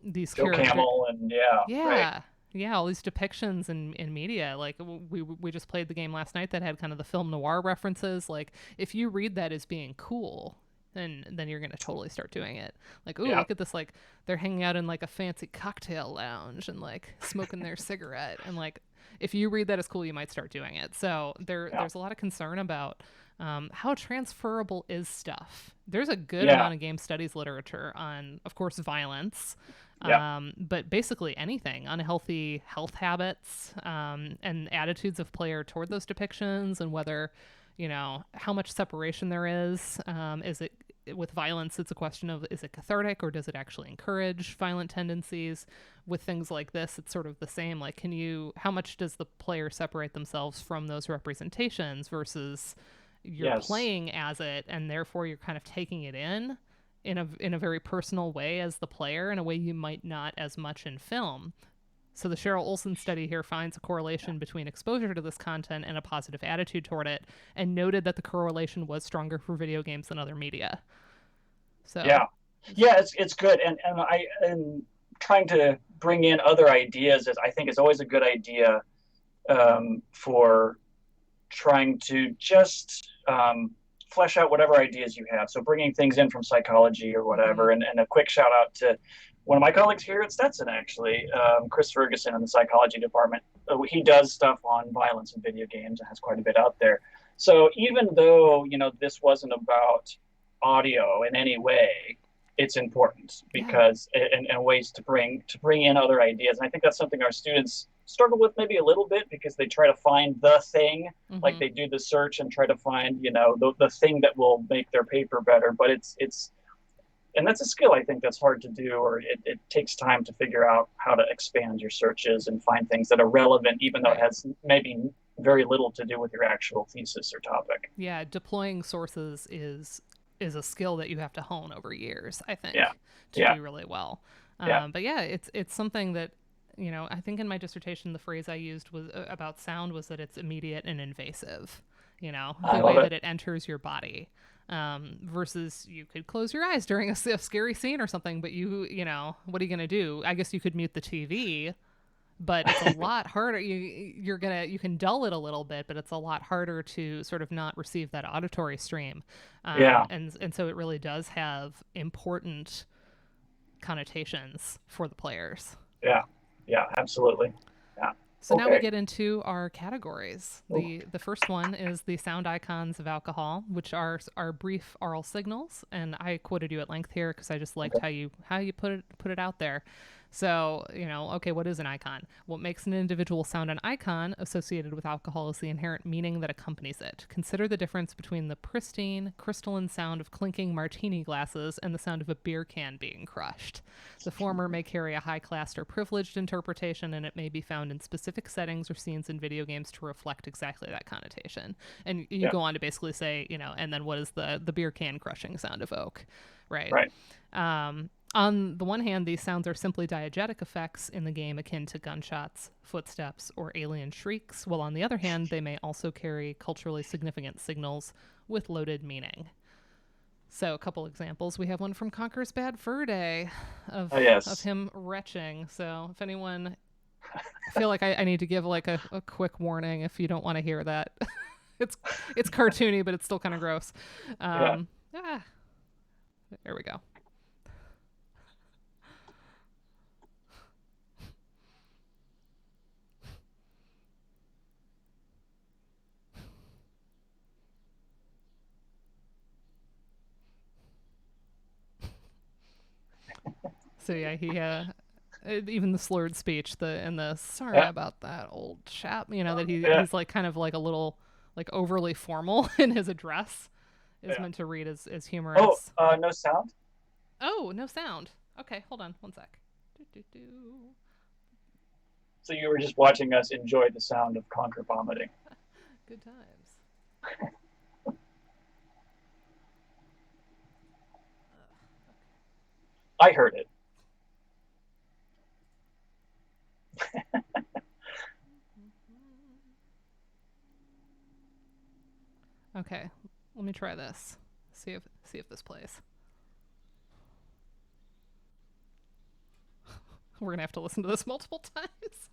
these Joe characters. Camel and yeah. Right. Yeah, all these depictions in media. Like we just played the game last night that had kind of the film noir references. Like if you read that as being cool, then you're gonna totally start doing it. Like, ooh, Yeah. look at this! Like they're hanging out in like a fancy cocktail lounge and like smoking their cigarette, and like if you read that as cool, you might start doing it. So Yeah. there's a lot of concern about how transferable is stuff. There's a good Yeah. amount of game studies literature on, of course, violence, Yeah. but basically anything, unhealthy health habits, and attitudes of player toward those depictions, and whether, how much separation there is. Is it with violence? It's a question of, is it cathartic or does it actually encourage violent tendencies? With things like this, it's sort of the same. Like, how much does the player separate themselves from those representations versus you're Yes. playing as it, and therefore you're kind of taking it in a very personal way as the player, in a way you might not as much in film. So the Cheryl Olson study here finds a correlation between exposure to this content and a positive attitude toward it, and noted that the correlation was stronger for video games than other media. So, Yeah. Yeah. It's good. And I and trying to bring in other ideas is, I think, is always a good idea, for trying to just flesh out whatever ideas you have. So bringing things in from psychology or mm-hmm, whatever. And a quick shout out to one of my colleagues here at Stetson, actually, Chris Ferguson in the psychology department. He does stuff on violence in video games and has quite a bit out there. So even though, this wasn't about audio in any way, it's important yeah, because and ways to bring in other ideas. And I think that's something our students struggle with maybe a little bit, because they try to find the thing, like mm-hmm, they do the search and try to find, the thing that will make their paper better. But it's and that's a skill, I think, that's hard to do, or it takes time to figure out how to expand your searches and find things that are relevant, even though it right. has maybe very little to do with your actual thesis or topic. Yeah, deploying sources is a skill that you have to hone over years, I Yeah. think, to Yeah. do really well. Yeah. But yeah, it's something that I think in my dissertation the phrase I used was about sound was that it's immediate and invasive. I The love way it. that it enters your body. Versus you could close your eyes during a scary scene or something, but what are you gonna do? I guess you could mute the TV, but it's a lot harder. You can dull it a little bit, but it's a lot harder to sort of not receive that auditory stream, Yeah. and so it really does have important connotations for the players. Yeah. Yeah. Absolutely. So now we Okay. get into our categories. Oh, The first one is the sound icons of alcohol, which are brief oral signals, and I quoted you at length here because I just liked okay. how you put it out there. So, okay, what is an icon? What makes an individual sound an icon associated with alcohol is the inherent meaning that accompanies it. Consider the difference between the pristine, crystalline sound of clinking martini glasses and the sound of a beer can being crushed. The former may carry a high class or privileged interpretation, and it may be found in specific settings or scenes in video games to reflect exactly that connotation. And you Yeah. go on to basically say, and then what does the beer can crushing sound evoke, right? Right. On the one hand, these sounds are simply diegetic effects in the game akin to gunshots, footsteps, or alien shrieks, while on the other hand, they may also carry culturally significant signals with loaded meaning. So, a couple examples. We have one from Conker's Bad Fur Day Oh, of yes. him retching. So, if anyone, I feel like I need to give like a quick warning if you don't want to hear that. it's it's cartoony, but it's still kind of gross. Yeah. Ah, there we go. So yeah, he even the slurred speech, the sorry Yeah. about that old chap, that Yeah. he's like kind of like a little like overly formal in his address is Yeah. meant to read as Oh, humorous. no sound. Oh, no sound. Okay, hold on one sec. Do, do, do. So you were just watching us enjoy the sound of conker vomiting. Good times. I heard it. Okay, let me try this. See if this plays. We're gonna have to listen to this multiple times.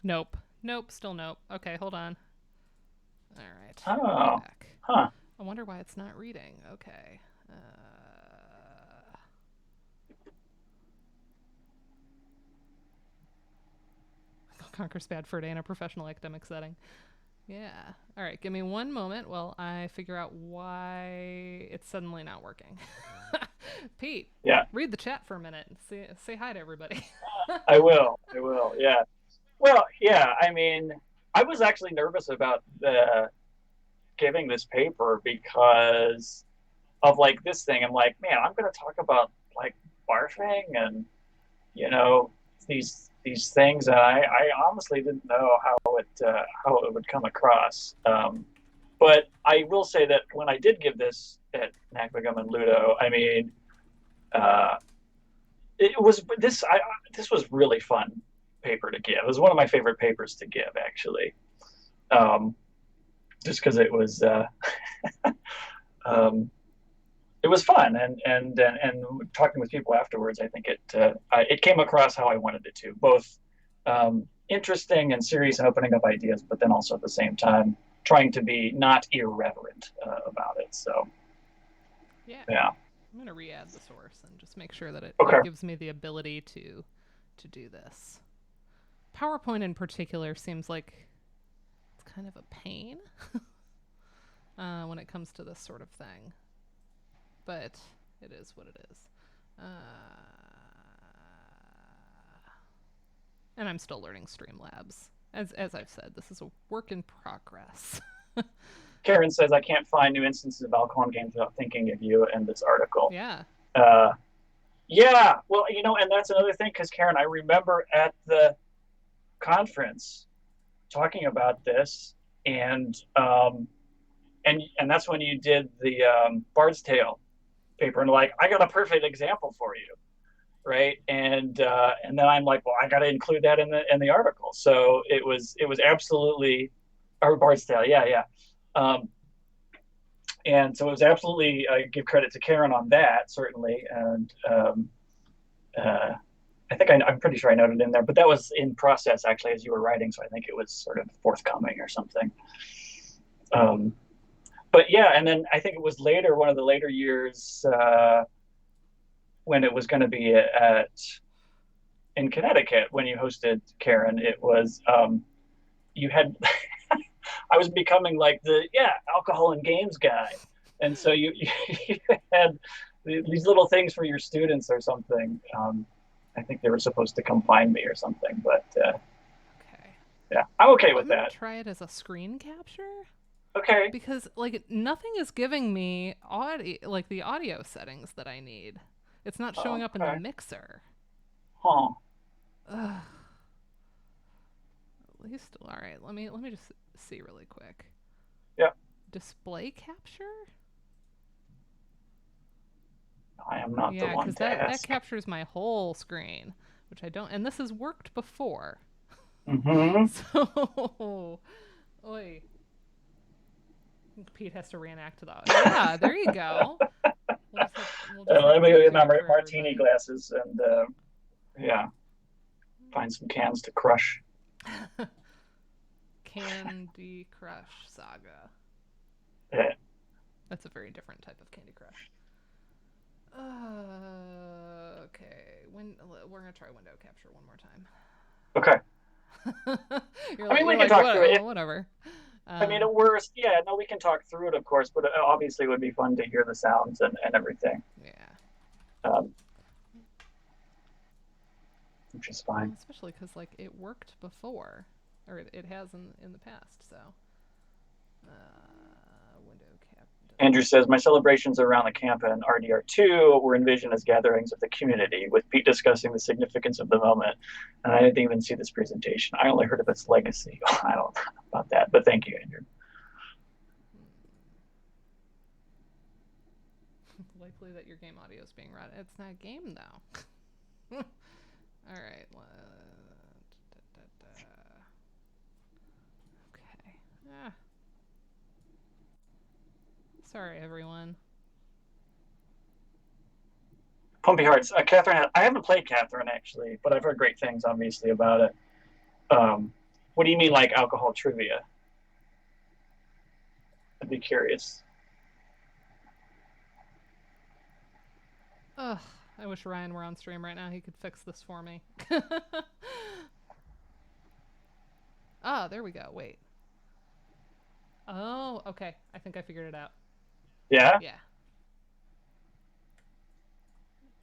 Nope. Nope. Still nope. Okay, hold on. All right, I'm Oh, back. huh. I wonder why it's not reading. Okay. Conquer's bad for a day in a professional academic setting. Yeah. All right. Give me one moment while I figure out why it's suddenly not working. Pete, Yeah, read the chat for a minute and say hi to everybody. I will. I will. Yeah. Well, yeah. I mean, I was actually nervous about giving this paper because of like this thing. I'm like, man, I'm going to talk about like barfing and you know these things, and I honestly didn't know how it would come across. But I will say that when I did give this at NACBGM and Ludo, I mean, uh, it was this was really fun paper to give. It was one of my favorite papers to give, actually, um, just because um, it was fun, and talking with people afterwards, I think it came across how I wanted it to, both interesting and serious and opening up ideas, but then also at the same time trying to be not irreverent about it. So Yeah. yeah, I'm going to re-add the source and just make sure that okay, it gives me the ability to do this. PowerPoint in particular seems like it's kind of a pain when it comes to this sort of thing. But it is what it is. And I'm still learning Streamlabs. As I've said, this is a work in progress. Karen says I can't find new instances of alcohol games without thinking of you and this article. Yeah. Uh, yeah, well, and that's another thing because Karen, I remember at the conference talking about this, and and that's when you did the Bard's Tale paper, and like I got a perfect example for you, right? And then I'm like, well, I got to include that in the article. So it was absolutely, or Bard's Tale, yeah, yeah. And so it was absolutely, I give credit to Karen on that, certainly. And I think I'm pretty sure I noted in there, but that was in process actually as you were writing. So I think it was sort of forthcoming or something. But yeah, and then I think it was later, one of the later years, when it was going to be at in Connecticut when you hosted Karen. It was you had I was becoming like the alcohol and games guy, and so you had these little things for your students or something. I think they were supposed to come find me or something, but Okay. yeah, I'm okay with I'm gonna that. try it as a screen capture Okay. because like nothing is giving me audio, like the audio settings that I need. It's not showing up in the Okay. mixer. Huh. Ugh. At least, all right. Let me just see really quick. Yeah. Display capture. I am not the Yeah, one because to that ask. captures my whole screen, which I don't. And this has worked before. Mm-hmm. So, oi. Pete has to reenact to that. Yeah, there you go. We'll just have Let to me go get YouTube my it for martini everybody. glasses and yeah, find some cans to crush. Candy Crush Saga. Yeah. That's a very different type of Candy Crush. Okay. We're gonna try window capture one more time. Okay. I mean, we You're can like talk what? through it. Whatever. I mean, at worst, yeah, no, we can talk through it, of course, but obviously it would be fun to hear the sounds and everything, Yeah. um, which is Well, fine. especially because like it worked before, or it has in the past. So, window cap. Andrew says, my celebrations around the camp and RDR2 were envisioned as gatherings of the community, with Pete discussing the significance of the moment. And I didn't even see this presentation. I only heard of its legacy. I don't know about that, but thank you, Andrew. Likely that your game audio is being run. It's not a game though. All right. Okay. Ah. Sorry, everyone. Pumpy Hearts. Catherine, I haven't played Catherine actually, but I've heard great things, obviously, about it. What do you mean, like alcohol trivia? I'd be curious. Ugh. I wish Ryan were on stream right now. He could fix this for me. Ah, there we go. Wait. Oh, okay. I think I figured it out. Yeah? Yeah.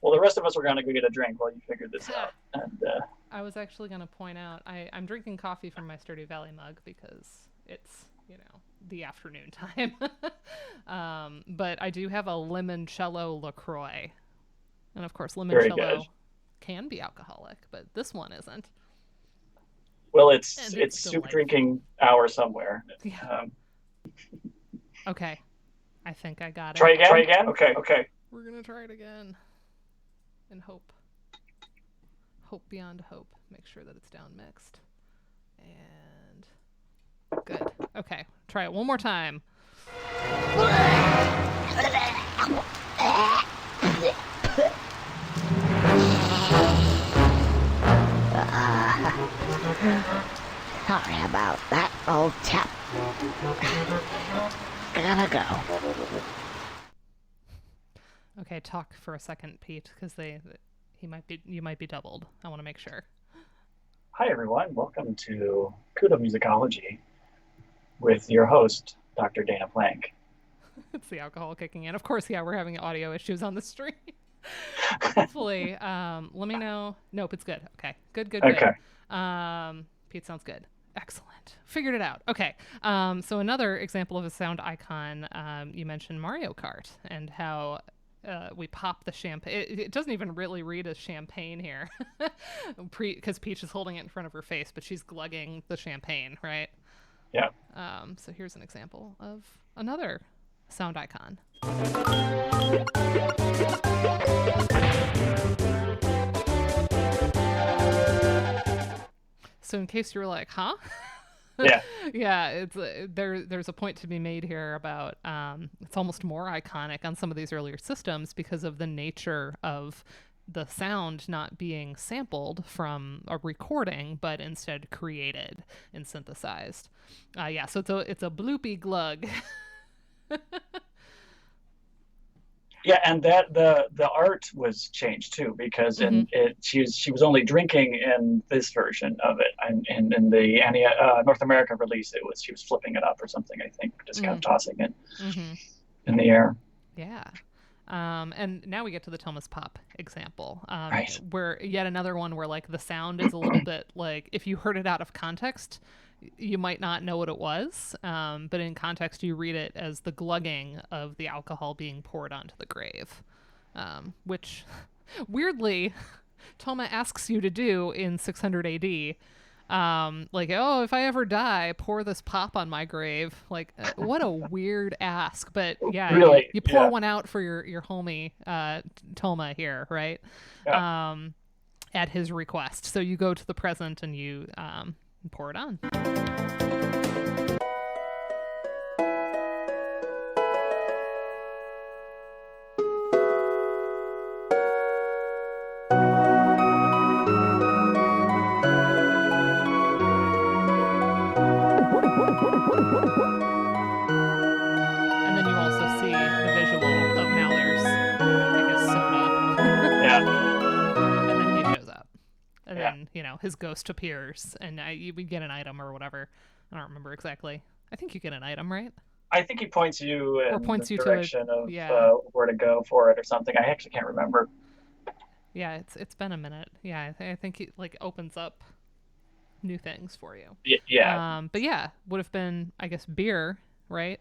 Well, the rest of us were going to go get a drink while you figured this out. And I was actually going to point out I'm drinking coffee from my Sturdy Valley mug because it's, the afternoon time. But I do have a limoncello LaCroix. And of course, very good. limoncello can be alcoholic, but this one isn't. Well, And it's soup delightful. drinking hour somewhere. Yeah. Okay. I think I got it. Try again? Okay. We're going to try it again. And hope beyond hope. Make sure that it's down mixed. And good. Okay. Try it one more time. Sorry about that, old chap. Gotta go. Okay, talk for a second, Pete, because you might be doubled. I want to make sure. Hi, everyone. Welcome to Kudomusicology with your host, Dr. Dana Plank. It's the alcohol kicking in. Of course, yeah, we're having audio issues on the stream. Hopefully, let me know. Nope, it's good. Okay, good. Okay. Pete sounds good. Excellent. Figured it out. Okay. So another example of a sound icon. You mentioned Mario Kart and how we pop the champagne. It doesn't even really read as champagne here, because Peach is holding it in front of her face, but she's glugging the champagne, right? Yeah. So here's an example of another sound icon. So in case you were like, huh? Yeah. Yeah, it's there's a point to be made here about it's almost more iconic on some of these earlier systems because of the nature of the sound not being sampled from a recording, but instead created and synthesized. Yeah, so it's a bloopy glug. Yeah, and that the art was changed too, because she was only drinking in this version of it, and in the North American release, she was flipping it up or something, I think, just kind of tossing it in the air. Yeah. And now we get to the Thomas Pop example, Right. where yet another one where like the sound is a little bit like, if you heard it out of context, you might not know what it was, but in context you read it as the glugging of the alcohol being poured onto the grave, which weirdly Toma asks you to do in 600 AD. Like, oh, if I ever die, pour this pop on my grave. Like, what a weird ask. But yeah, Really? you pour one out for your homie Toma here, right? Yeah. At his request. So you go to the present and you pour it on. And then you also see the visual of now there's, I guess, soda. Yeah. And then he shows up. And then, you know, his ghost appears and we get an item or whatever. I don't remember exactly. I think you get an item, right? I think he points you in the direction of where to go for it or something. I actually can't remember. Yeah, it's been a minute. Yeah, I think it like opens up new things for you. Yeah. But yeah, would have been, I guess, beer, right?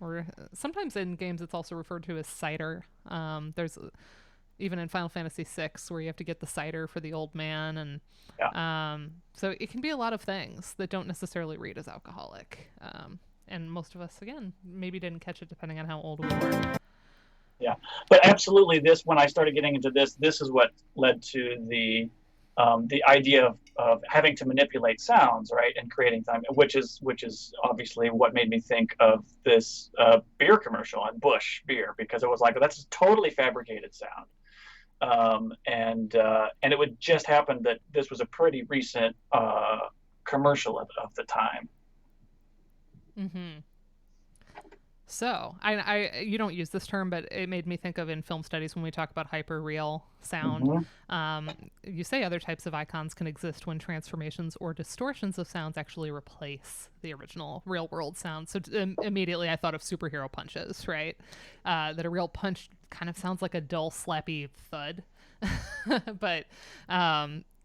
Or sometimes in games it's also referred to as cider. There's even in Final Fantasy VI where you have to get the cider for the old man, and so it can be a lot of things that don't necessarily read as alcoholic. And most of us, again, maybe didn't catch it depending on how old we were. Yeah, but absolutely, when I started getting into this is what led to the idea of having to manipulate sounds, right, and creating time, which is obviously what made me think of this beer commercial on Busch beer, because it was like, that's a totally fabricated sound, and it would just happen that this was a pretty recent commercial of the time. Mm-hmm. So, you don't use this term, but it made me think of in film studies when we talk about hyperreal sound. You say other types of icons can exist when transformations or distortions of sounds actually replace the original real-world sound. So immediately I thought of superhero punches, right? That a real punch kind of sounds like a dull, slappy thud. But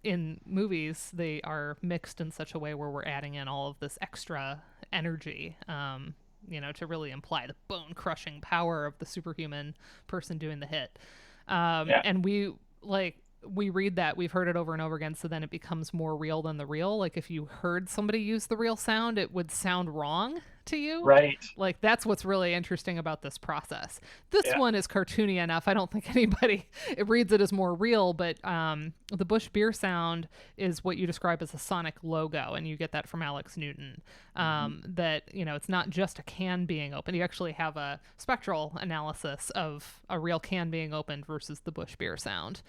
in movies, they are mixed in such a way where we're adding in all of this extra energy, to really imply the bone-crushing power of the superhuman person doing the hit. And we read that, we've heard it over and over again, so then it becomes more real than the real. Like, if you heard somebody use the real sound, it would sound wrong to you. Right. Like, that's what's really interesting about this process. This one is cartoony enough. I don't think anybody it reads it as more real, but the Busch beer sound is what you describe as a sonic logo, and you get that from Alex Newton. That, it's not just a can being opened. You actually have a spectral analysis of a real can being opened versus the Busch beer sound.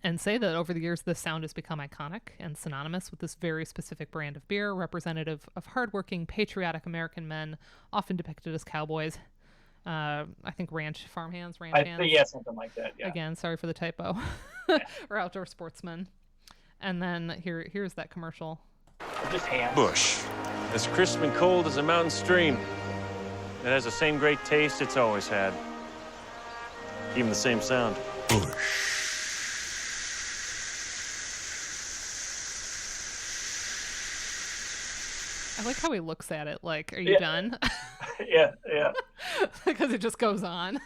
And say that over the years, this sound has become iconic and synonymous with this very specific brand of beer, representative of hardworking, patriotic American men, often depicted as cowboys. I think ranch hands. Yeah, something like that. Yeah. Again, sorry for the typo. Or outdoor sportsmen. And then here's that commercial. Just hands. Busch, as crisp and cold as a mountain stream. It has the same great taste it's always had. Even the same sound. Busch. I like how he looks at it like, are you done? Yeah. Because it just goes on.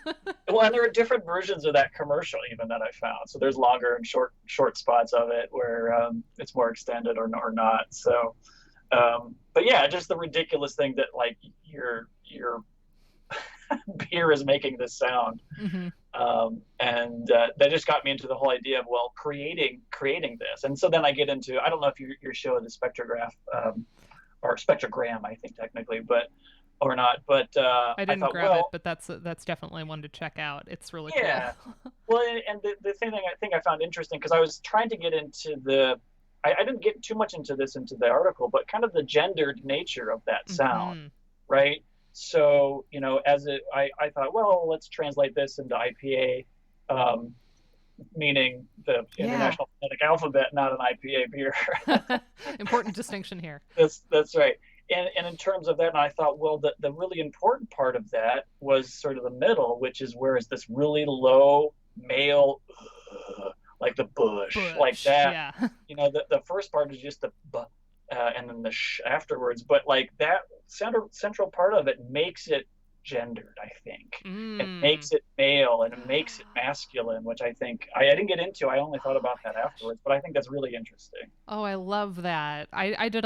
Well, and there are different versions of that commercial even that I found. So there's longer and short spots of it where it's more extended or not. So, but yeah, just the ridiculous thing that like your beer is making this sound. And that just got me into the whole idea of, well, creating this. And so then I get into, I don't know if your show the spectrograph, or spectrogram, I think technically, or not. But I didn't grab it, but that's definitely one to check out. It's really cool. Well, and the thing I think I found interesting, because I was trying to get into I didn't get too much into the article, but kind of the gendered nature of that sound, right? So, I thought, well, let's translate this into IPA, meaning the International Phonetic Alphabet, not an IPA beer. Important distinction here. That's right. And in terms of that, and I thought, well, the really important part of that was sort of the middle, which is where is this really low male, like the bush, like that. Yeah. The first part is just the and then the afterwards, but like that central part of it makes it gendered, I think. It makes it male and it makes it masculine, which I think I didn't get into. I only thought about that afterwards, but I think that's really interesting. Oh, I love that. I did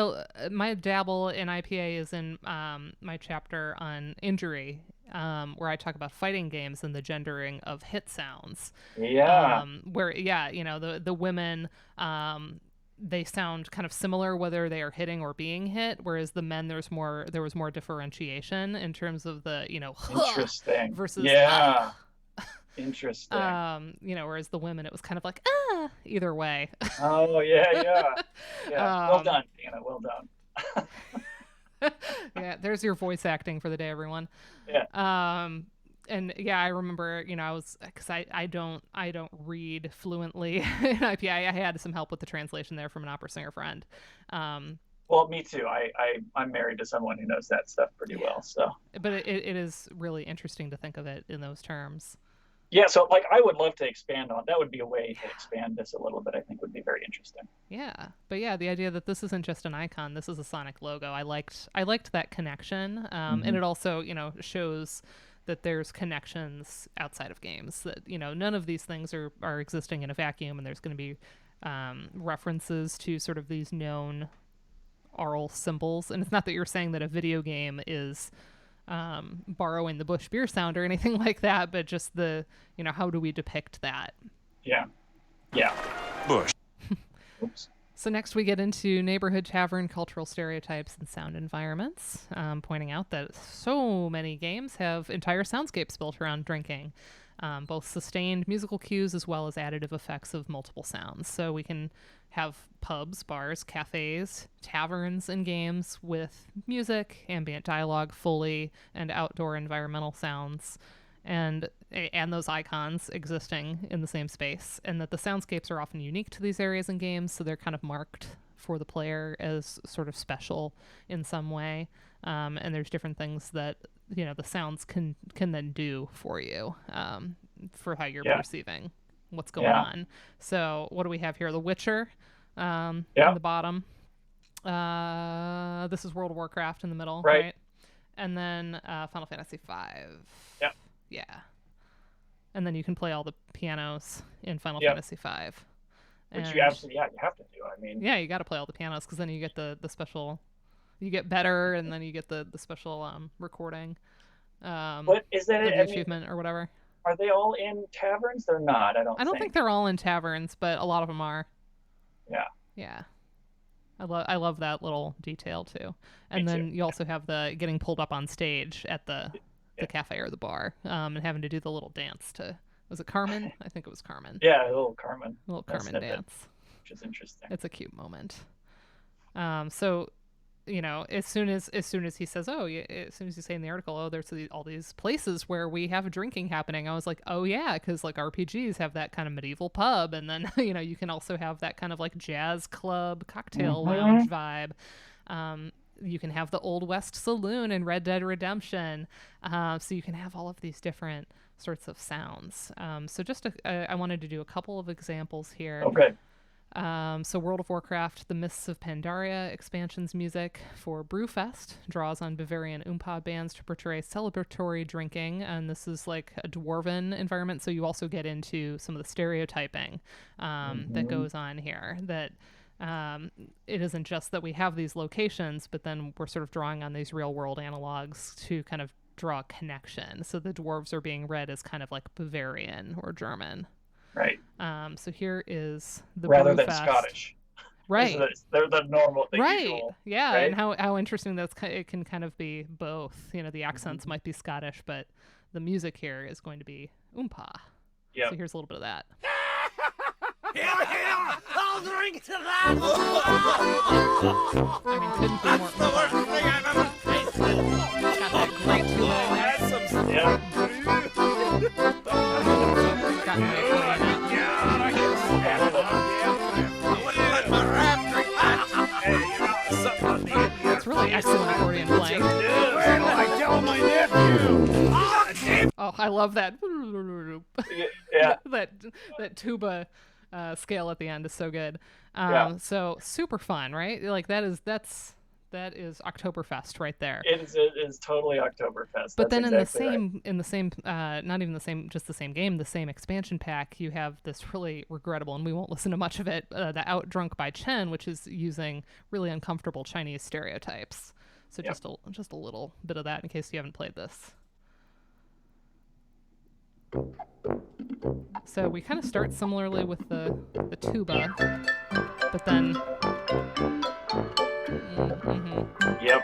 my dabble in IPA is in my chapter on injury, where I talk about fighting games and the gendering of hit sounds. Yeah. Where the women, they sound kind of similar whether they are hitting or being hit, whereas the men there was more differentiation in terms of the interesting versus interesting. Whereas the women it was kind of like either way. Oh yeah. Well done, Dana. Well done. Yeah, there's your voice acting for the day, everyone. Yeah. And yeah, I remember, I was, because I don't read fluently in IPA. I had some help with the translation there from an opera singer friend. Well, me too. I'm married to someone who knows that stuff pretty well. So, but it is really interesting to think of it in those terms. Yeah, so like I would love to expand on that. Would be a way to expand this a little bit. I think would be very interesting. Yeah, but yeah, the idea that this isn't just an icon, this is a Sonic logo. I liked that connection, and it also shows that there's connections outside of games, that none of these things are existing in a vacuum, and there's going to be references to sort of these known oral symbols. And it's not that you're saying that a video game is borrowing the Busch beer sound or anything like that, but just the how do we depict that? Yeah Busch. Oops. So next we get into neighborhood tavern cultural stereotypes and sound environments, pointing out that so many games have entire soundscapes built around drinking, both sustained musical cues as well as additive effects of multiple sounds. So we can have pubs, bars, cafes, taverns, and games with music, ambient dialogue, Foley, and outdoor environmental sounds, and those icons existing in the same space, and that the soundscapes are often unique to these areas and games, so they're kind of marked for the player as sort of special in some way, and there's different things that the sounds can then do for you, for how you're perceiving what's going on. So what do we have here? The Witcher in the bottom. This is World of Warcraft in the middle, right? And then Final Fantasy V. Yeah. And then you can play all the pianos in Final Fantasy V. Which you absolutely, you have to do. I mean, yeah, you got to play all the pianos because then you get the special, you get better, and then you get the special recording. But is that the achievement or whatever? Are they all in taverns? They're not. I don't think they're all in taverns, but a lot of them are. Yeah. Yeah. I love that little detail too. And then you also have the getting pulled up on stage at the cafe or the bar, and having to do the little dance to, was it Carmen? I think it was Carmen. Yeah, a little Carmen. A little Carmen dance. Which is interesting. It's a cute moment. So, as soon as he says, as soon as you say in the article, there's all these places where we have drinking happening, I was like, oh yeah, because like RPGs have that kind of medieval pub, and then you can also have that kind of like jazz club cocktail lounge vibe. You can have the Old West Saloon in Red Dead Redemption, so you can have all of these different sorts of sounds. So just I wanted to do a couple of examples here. Okay. So World of Warcraft, the Mists of Pandaria expansion's music for Brewfest draws on Bavarian oompa bands to portray celebratory drinking, and this is like a dwarven environment, so you also get into some of the stereotyping that goes on here, that it isn't just that we have these locations, but then we're sort of drawing on these real world analogs to kind of draw a connection. So the dwarves are being read as kind of like Bavarian or German. Right. So here is the rather Brewfest. Than Scottish. Right. They're the normal. Right. Usual, yeah. right? And how interesting it can kind of be both. The accents might be Scottish, but the music here is going to be oompa. Yeah. So here's a little bit of that. Here, I'll drink to that! I mean, couldn't be more That's the worst thing I've ever tasted! got that great that's some Yeah. Got me playing it. Let my rap drink. Hey, you know, something on the end here. It's really excellent accordion playing. Where do I tell my nephew? Ah, damn. Oh, I love that. Yeah. that tuba scale at the end is so good. Yeah. So super fun, right? Like that is Oktoberfest right there. It is totally Oktoberfest. But That's then exactly right. in the same not even the same, just the same game, the same expansion pack, you have this really regrettable, and we won't listen to much of it, the Out Drunk by Chen, which is using really uncomfortable Chinese stereotypes. So Yep. just a little bit of that in case you haven't played this. So we kind of start similarly with the tuba, but then Yep.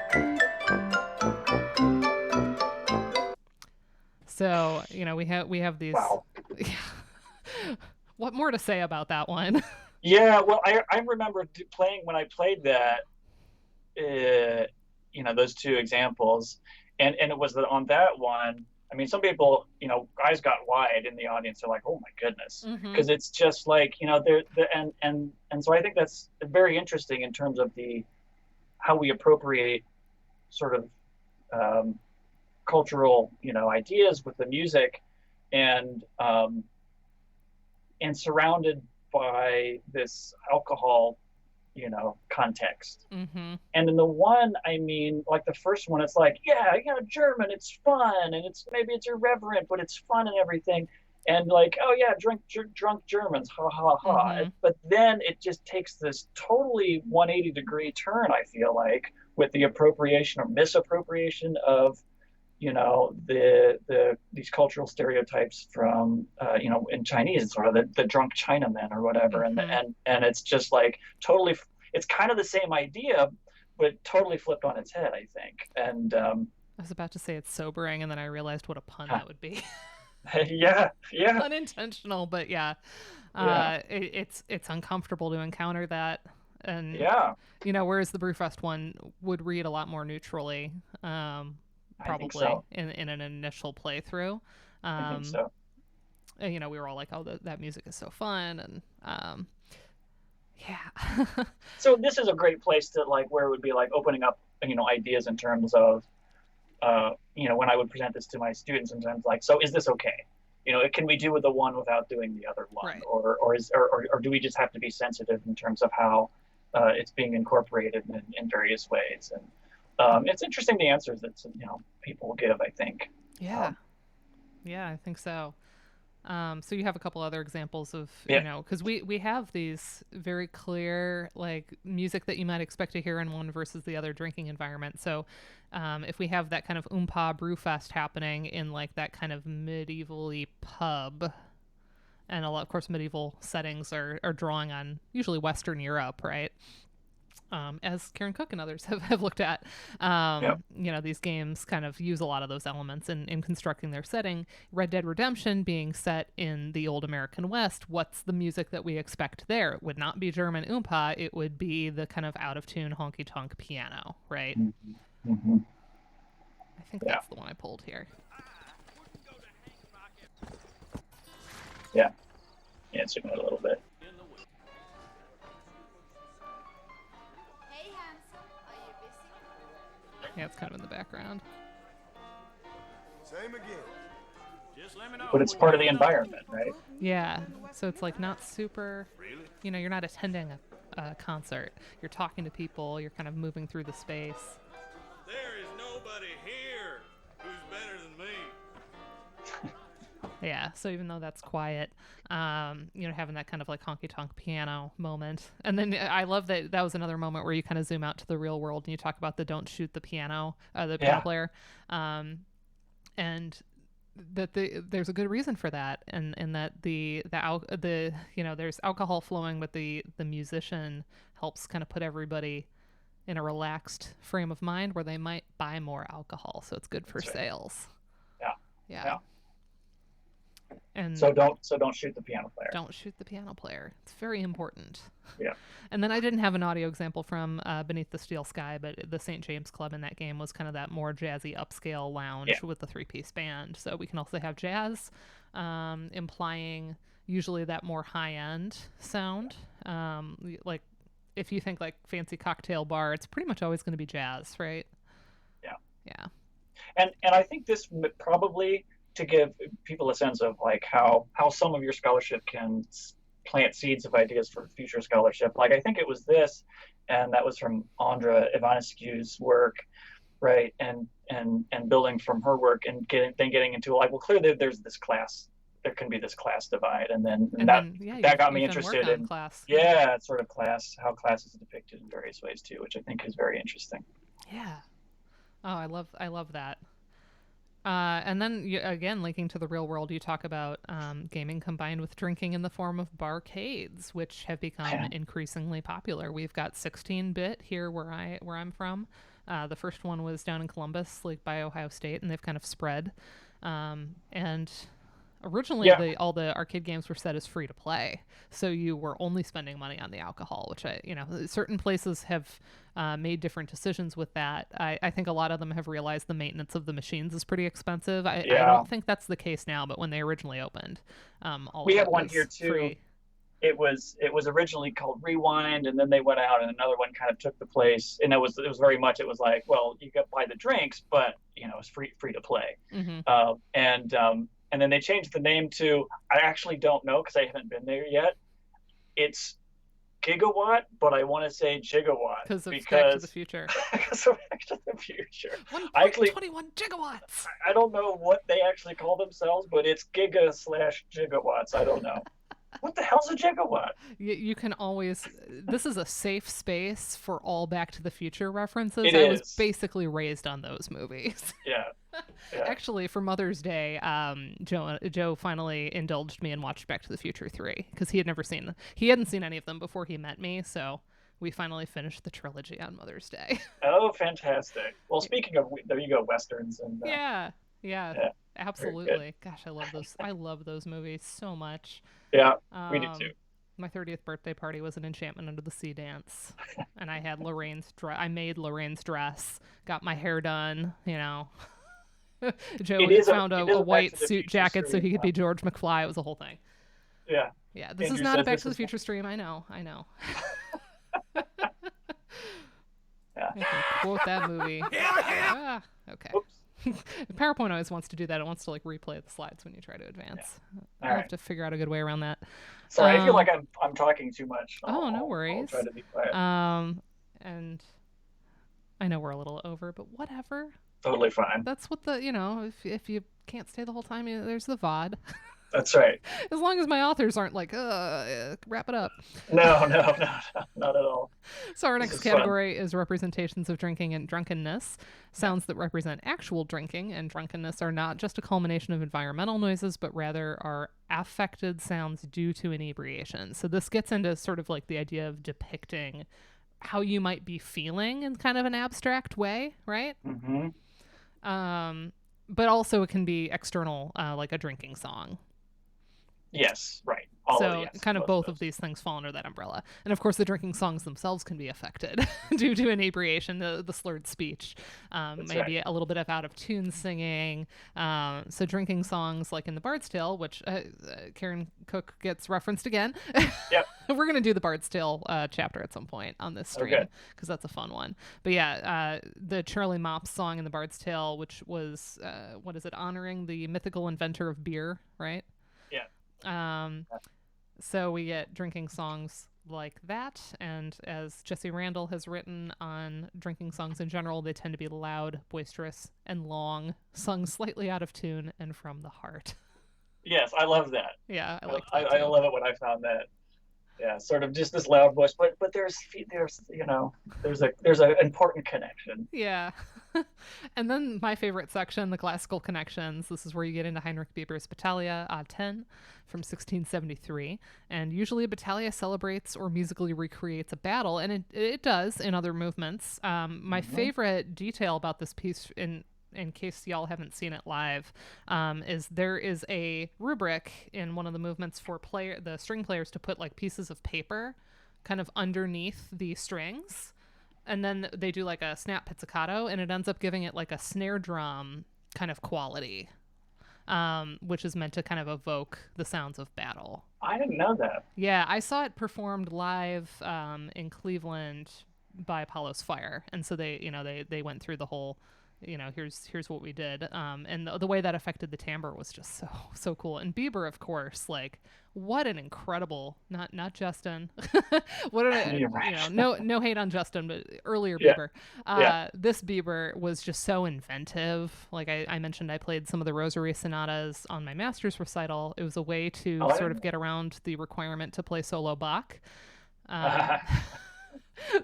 so we have these. Wow. What more to say about that one? Yeah, well, I remember playing when I played that, those two examples, and it was on that one. I mean, some people, eyes got wide in the audience. They're like, "Oh my goodness," because it's just like, and so I think that's very interesting in terms of how we appropriate sort of cultural, ideas with the music, and surrounded by this alcohol, context. Mm-hmm. And in the one, I mean, like the first one, it's like, yeah, German, it's fun, and maybe it's irreverent, but it's fun and everything. And like, oh yeah, drunk Germans, ha ha ha. Mm-hmm. But then it just takes this totally 180-degree turn, I feel like, with the appropriation or misappropriation of, these cultural stereotypes from, in Chinese, sort of the drunk Chinaman or whatever. Mm-hmm. And it's just like totally, it's kind of the same idea, but totally flipped on its head, I think. And I was about to say it's sobering, and then I realized what a pun that would be. yeah. Unintentional, but yeah. It's uncomfortable to encounter that. And Yeah. Whereas the Brewfest one would read a lot more neutrally, probably so. in an initial playthrough. I think so. We were all like, oh, that music is so fun, and yeah. So this is a great place to where it would be opening up, ideas in terms of, when I would present this to my students in terms so is this okay? Can we do with the one without doing the other one? Right. Or do we just have to be sensitive in terms of how it's being incorporated in various ways? And it's interesting the answers that people give, I think. Yeah. Yeah, I think so. So you have a couple other examples of, because we have these very clear, music that you might expect to hear in one versus the other drinking environment. So if we have that kind of Oompa Brewfest happening in that kind of medieval-y pub, and of course medieval settings are drawing on usually Western Europe, right? As Karen Cook and others have looked at. These games kind of use a lot of those elements in constructing their setting. Red Dead Redemption being set in the old American West, what's the music that we expect there? It would not be German Oompa, it would be the kind of out-of-tune honky-tonk piano, right? Mm-hmm. I think that's the one I pulled here. Yeah, zoom in a little bit. Yeah, it's kind of in the background. Same again. Just let me know. But it's part of the environment, right? Yeah, so it's not super, you're not attending a concert. You're talking to people, you're kind of moving through the space. There is nobody here who's better than me. Yeah, so even though that's quiet, having that kind of honky-tonk piano moment. And then I love that was another moment where you kind of zoom out to the real world and you talk about the don't shoot the piano player. And that there's a good reason for that, and that there's alcohol flowing, but the musician helps kind of put everybody in a relaxed frame of mind where they might buy more alcohol, so it's good for sales. Yeah. And So don't shoot the piano player. don't shoot the piano player. It's very important. Yeah. And then I didn't have an audio example from Beneath the Steel Sky, but the St. James Club in that game was kind of that more jazzy upscale lounge with the 3-piece band. So we can also have jazz, implying usually that more high-end sound. Like if you think like fancy cocktail bar, it's pretty much always going to be jazz, right? Yeah. Yeah. And I think this probably, to give people a sense of like how some of your scholarship can plant seeds of ideas for future scholarship. Like I think it was this, and that was from Andra Ivanescu's work, right? And building from her work and getting into like, well, clearly there can be this class divide, and that got me interested in class. Sort of how class is depicted in various ways too, which I think is very interesting. Yeah. Oh, I love that. And then again, linking to the real world, you talk about gaming combined with drinking in the form of barcades, which have become increasingly popular. We've got 16-bit here where I'm from. The first one was down in Columbus, like by Ohio State, and they've kind of spread. And originally, all the arcade games were set as free to play, so you were only spending money on the alcohol, which certain places have made different decisions with that. I think a lot of them have realized the maintenance of the machines is pretty expensive. I don't think that's the case now, but when they originally opened, we have one here too. Free. It was originally called Rewind, and then they went out and another one kind of took the place. And it was very much, it was like, well, you got to buy the drinks, but it's free to play. Mm-hmm. And then they changed the name to, I actually don't know because I haven't been there yet. It's Gigawatt, but I want to say Gigawatt. Because of Back to the Future. Because of Back to the Future. 1.21 gigawatts. I don't know what they actually call themselves, but it's Giga/Gigawatts. I don't know. What the hell's a gigawatt? You can always... This is a safe space for all Back to the Future references. I was basically raised on those movies. Yeah. Actually, for Mother's Day, Joe finally indulged me and watched Back to the Future 3 because he hadn't seen any of them before he met me, so we finally finished the trilogy on Mother's Day. Oh, fantastic. Well, speaking of, there you go, Westerns. And Yeah, absolutely. Gosh, I love those movies so much. Yeah, we do too. My 30th birthday party was an Enchantment Under the Sea dance, and I had I made Lorraine's dress, got my hair done, Joe found a white suit jacket so he could be George McFly. It was a whole thing. Yeah. Yeah, this is not a Back to the Future stream. I know. Yeah. I can quote that movie. Okay. Oops. PowerPoint always wants to do that. It wants to replay the slides when you try to advance. Yeah. I'll have to figure out a good way around that. Sorry, I feel like I'm talking too much. No worries. I'll try to be quiet. And I know we're a little over, but whatever. Totally fine. That's what if you can't stay the whole time, there's the VOD. That's right. As long as my authors aren't like, wrap it up. No, not at all. So our next category is representations of drinking and drunkenness. Sounds that represent actual drinking and drunkenness are not just a culmination of environmental noises, but rather are affected sounds due to inebriation. So this gets into sort of like the idea of depicting how you might be feeling in kind of an abstract way, right? Mm-hmm. But also it can be external, like a drinking song. Yes, right. Kind of both of these things fall under that umbrella. And of course, the drinking songs themselves can be affected due to inebriation, the slurred speech, maybe a little bit of out of tune singing. So drinking songs like in The Bard's Tale, which Karen Cook gets referenced again. Yep. We're going to do the Bard's Tale chapter at some point on this stream because that's a fun one. But the Charlie Mops song in The Bard's Tale, which was, honoring the mythical inventor of beer, right? Yeah. So we get drinking songs like that, and as Jesse Randall has written on drinking songs in general, they tend to be loud, boisterous, and long, sung slightly out of tune and from the heart. Yes, I love that. Yeah, I love it when I found that. Yeah, sort of just this loud voice, but there's an important connection. Yeah. And then my favorite section, the classical connections. This is where you get into Heinrich Bieber's Battaglia Ad 10 from 1673. And usually a battaglia celebrates or musically recreates a battle, and it does in other movements. My favorite detail about this piece in case y'all haven't seen it live, is there is a rubric in one of the movements for the string players to put like pieces of paper kind of underneath the strings, and then they do like a snap pizzicato, and it ends up giving it like a snare drum kind of quality, which is meant to kind of evoke the sounds of battle. I didn't know that. Yeah, I saw it performed live in Cleveland by Apollo's Fire, and so they went through the whole, here's what we did, and the way that affected the timbre was just so cool. And Bieber, of course, like what an incredible, not Justin, what no hate on Justin, but earlier Bieber. This Bieber was just so inventive. Like I mentioned, I played some of the Rosary sonatas on my master's recital. It was a way to sort of get around the requirement to play solo Bach.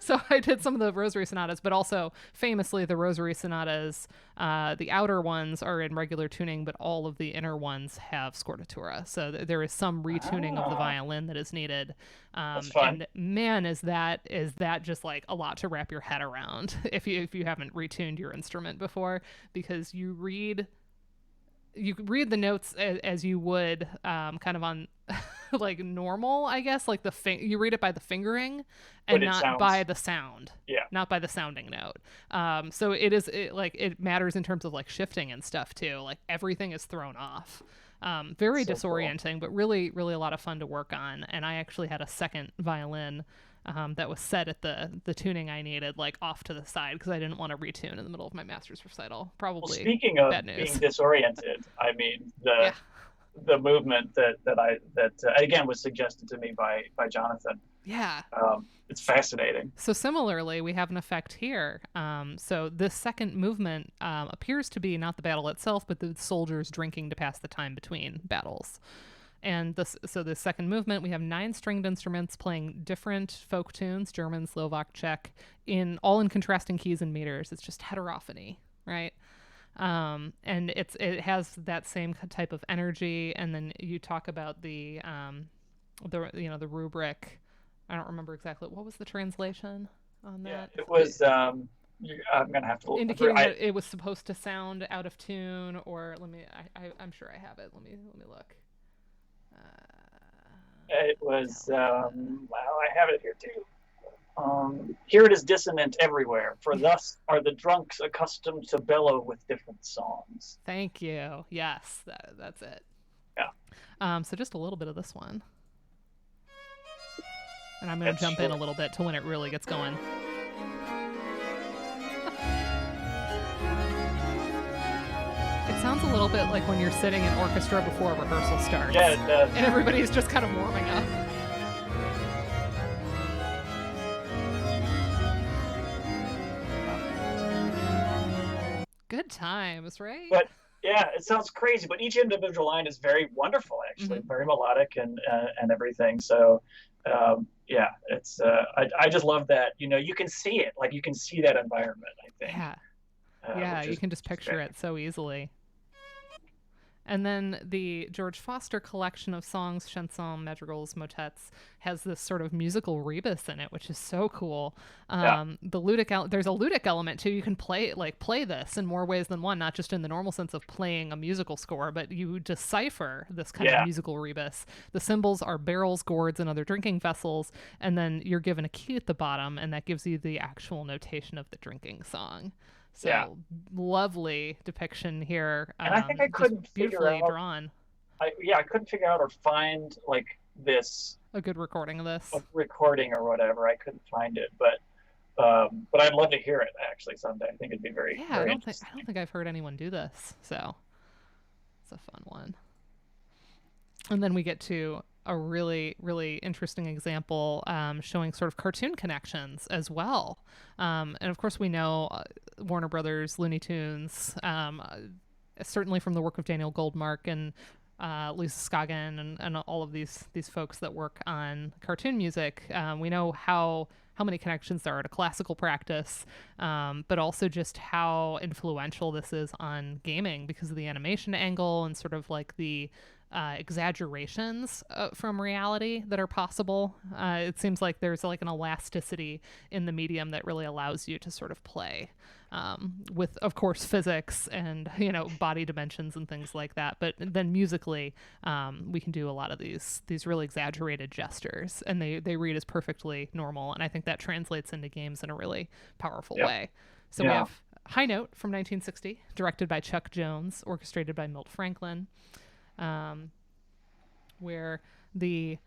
So I did some of the Rosary sonatas, but also famously the Rosary sonatas, the outer ones are in regular tuning, but all of the inner ones have scordatura. So there is some retuning of the violin that is needed. That's fun. And man, is that just like a lot to wrap your head around if you haven't retuned your instrument before, because you read the notes as you would kind of on like normal, I guess, like you read it by the fingering and not by the sound. Yeah. Not by the sounding note. So it matters in terms of like shifting and stuff too. Like everything is thrown off. Very disorienting, cool. But really, really a lot of fun to work on. And I actually had a second violin that was set at the tuning I needed, like off to the side, because I didn't want to retune in the middle of my master's recital. Probably. Well, speaking of bad news. Being disoriented, I mean the movement that again was suggested to me by Jonathan. Yeah. It's fascinating. So similarly, we have an effect here. So this second movement appears to be not the battle itself, but the soldiers drinking to pass the time between battles. And the second movement, we have 9 stringed instruments playing different folk tunes, German, Slovak, Czech, all in contrasting keys and meters. It's just heterophony, right? And it has that same type of energy. And then you talk about the rubric. I don't remember exactly what was the translation on that. Yeah, it was. I'm gonna have to indicating that it was supposed to sound out of tune, or I'm sure I have it. Let me look. It was. Well, I have it here too. Here it is dissonant everywhere, for thus are the drunks accustomed to bellow with different songs. Thank you. Yes, that's it. Yeah. So just a little bit of this one. And I'm going to jump in a little bit to when it really gets going. It sounds a little bit like when you're sitting in orchestra before a rehearsal starts. Yeah, it does. And everybody's just kind of warming up. Good times, right? But yeah, it sounds crazy, but each individual line is very wonderful, actually, very melodic and everything. So, yeah, it's I just love that. You can see it, like you can see that environment. I think. Yeah, you can just picture it so easily. And then the George Foster collection of songs, chansons, madrigals, motets, has this sort of musical rebus in it, which is so cool. The ludic, there's a ludic element too. You can play this in more ways than one, not just in the normal sense of playing a musical score, but you decipher this kind of musical rebus. The symbols are barrels, gourds, and other drinking vessels, and then you're given a key at the bottom, and that gives you the actual notation of the drinking song. So lovely depiction here. And I think I couldn't beautifully drawn. I couldn't figure out or find like a good recording of this. A recording or whatever. I couldn't find it, but I'd love to hear it actually someday. I think it'd be very I don't think I've heard anyone do this. So it's a fun one. And then we get to a really, really interesting example showing sort of cartoon connections as well. And of course, we know Warner Brothers, Looney Tunes, certainly from the work of Daniel Goldmark and Lisa Scoggin and all of these folks that work on cartoon music. We know how many connections there are to classical practice, but also just how influential this is on gaming because of the animation angle and sort of like the exaggerations from reality that are possible. It seems like there's like an elasticity in the medium that really allows you to sort of play with, of course, physics and, body dimensions and things like that. But then musically, we can do a lot of these really exaggerated gestures, and they read as perfectly normal. And I think that translates into games in a really powerful way. So we have High Note from 1960, directed by Chuck Jones, orchestrated by Milt Franklin, where the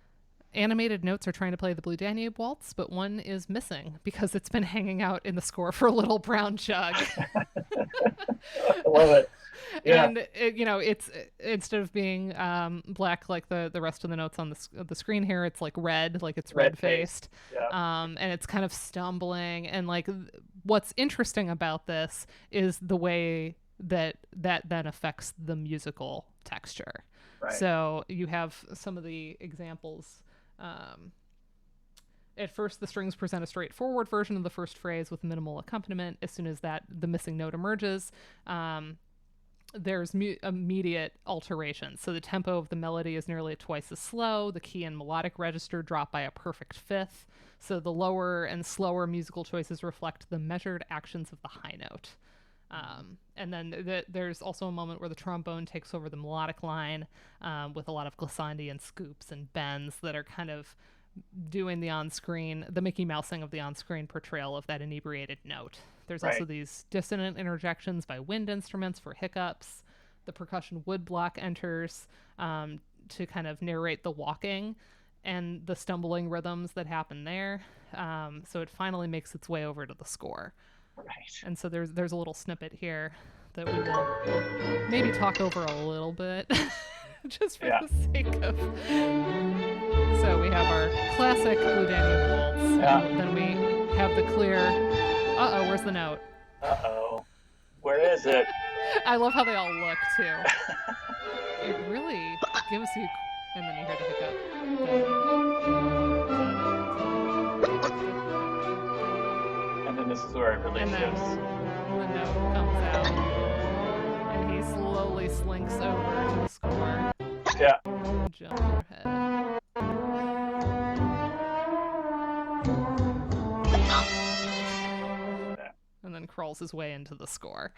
animated notes are trying to play the Blue Danube Waltz, but one is missing because it's been hanging out in the score for a little brown jug. I love it. Yeah. And it's instead of being black like the rest of the notes on the screen here, it's like red, like it's red faced. Yeah. And it's kind of stumbling. And like what's interesting about this is the way that then affects the musical texture. Right. So you have some of the examples. At first, the strings present a straightforward version of the first phrase with minimal accompaniment. As soon as the missing note emerges, there's immediate alteration. So the tempo of the melody is nearly twice as slow. The key and melodic register drop by a perfect fifth. So the lower and slower musical choices reflect the measured actions of the high note. And then there's also a moment where the trombone takes over the melodic line with a lot of glissandi and scoops and bends that are kind of doing the Mickey Mousing of the on-screen portrayal of that inebriated note. There's also these dissonant interjections by wind instruments for hiccups. The percussion wood block enters to kind of narrate the walking and the stumbling rhythms that happen there. So it finally makes its way over to the score. Right. And so there's a little snippet here that we will maybe talk over a little bit, just for the sake of. So we have our classic Blue Danube Waltz. Yeah. And then we have the clear. Uh-oh, where's the note? Uh-oh. Where is it? I love how they all look too. It really gives you, and then you hear the hiccup. And then this is where it really And then shifts. the note comes out, and he slowly slinks over to the score. Yeah. Jump your head. And then crawls his way into the score.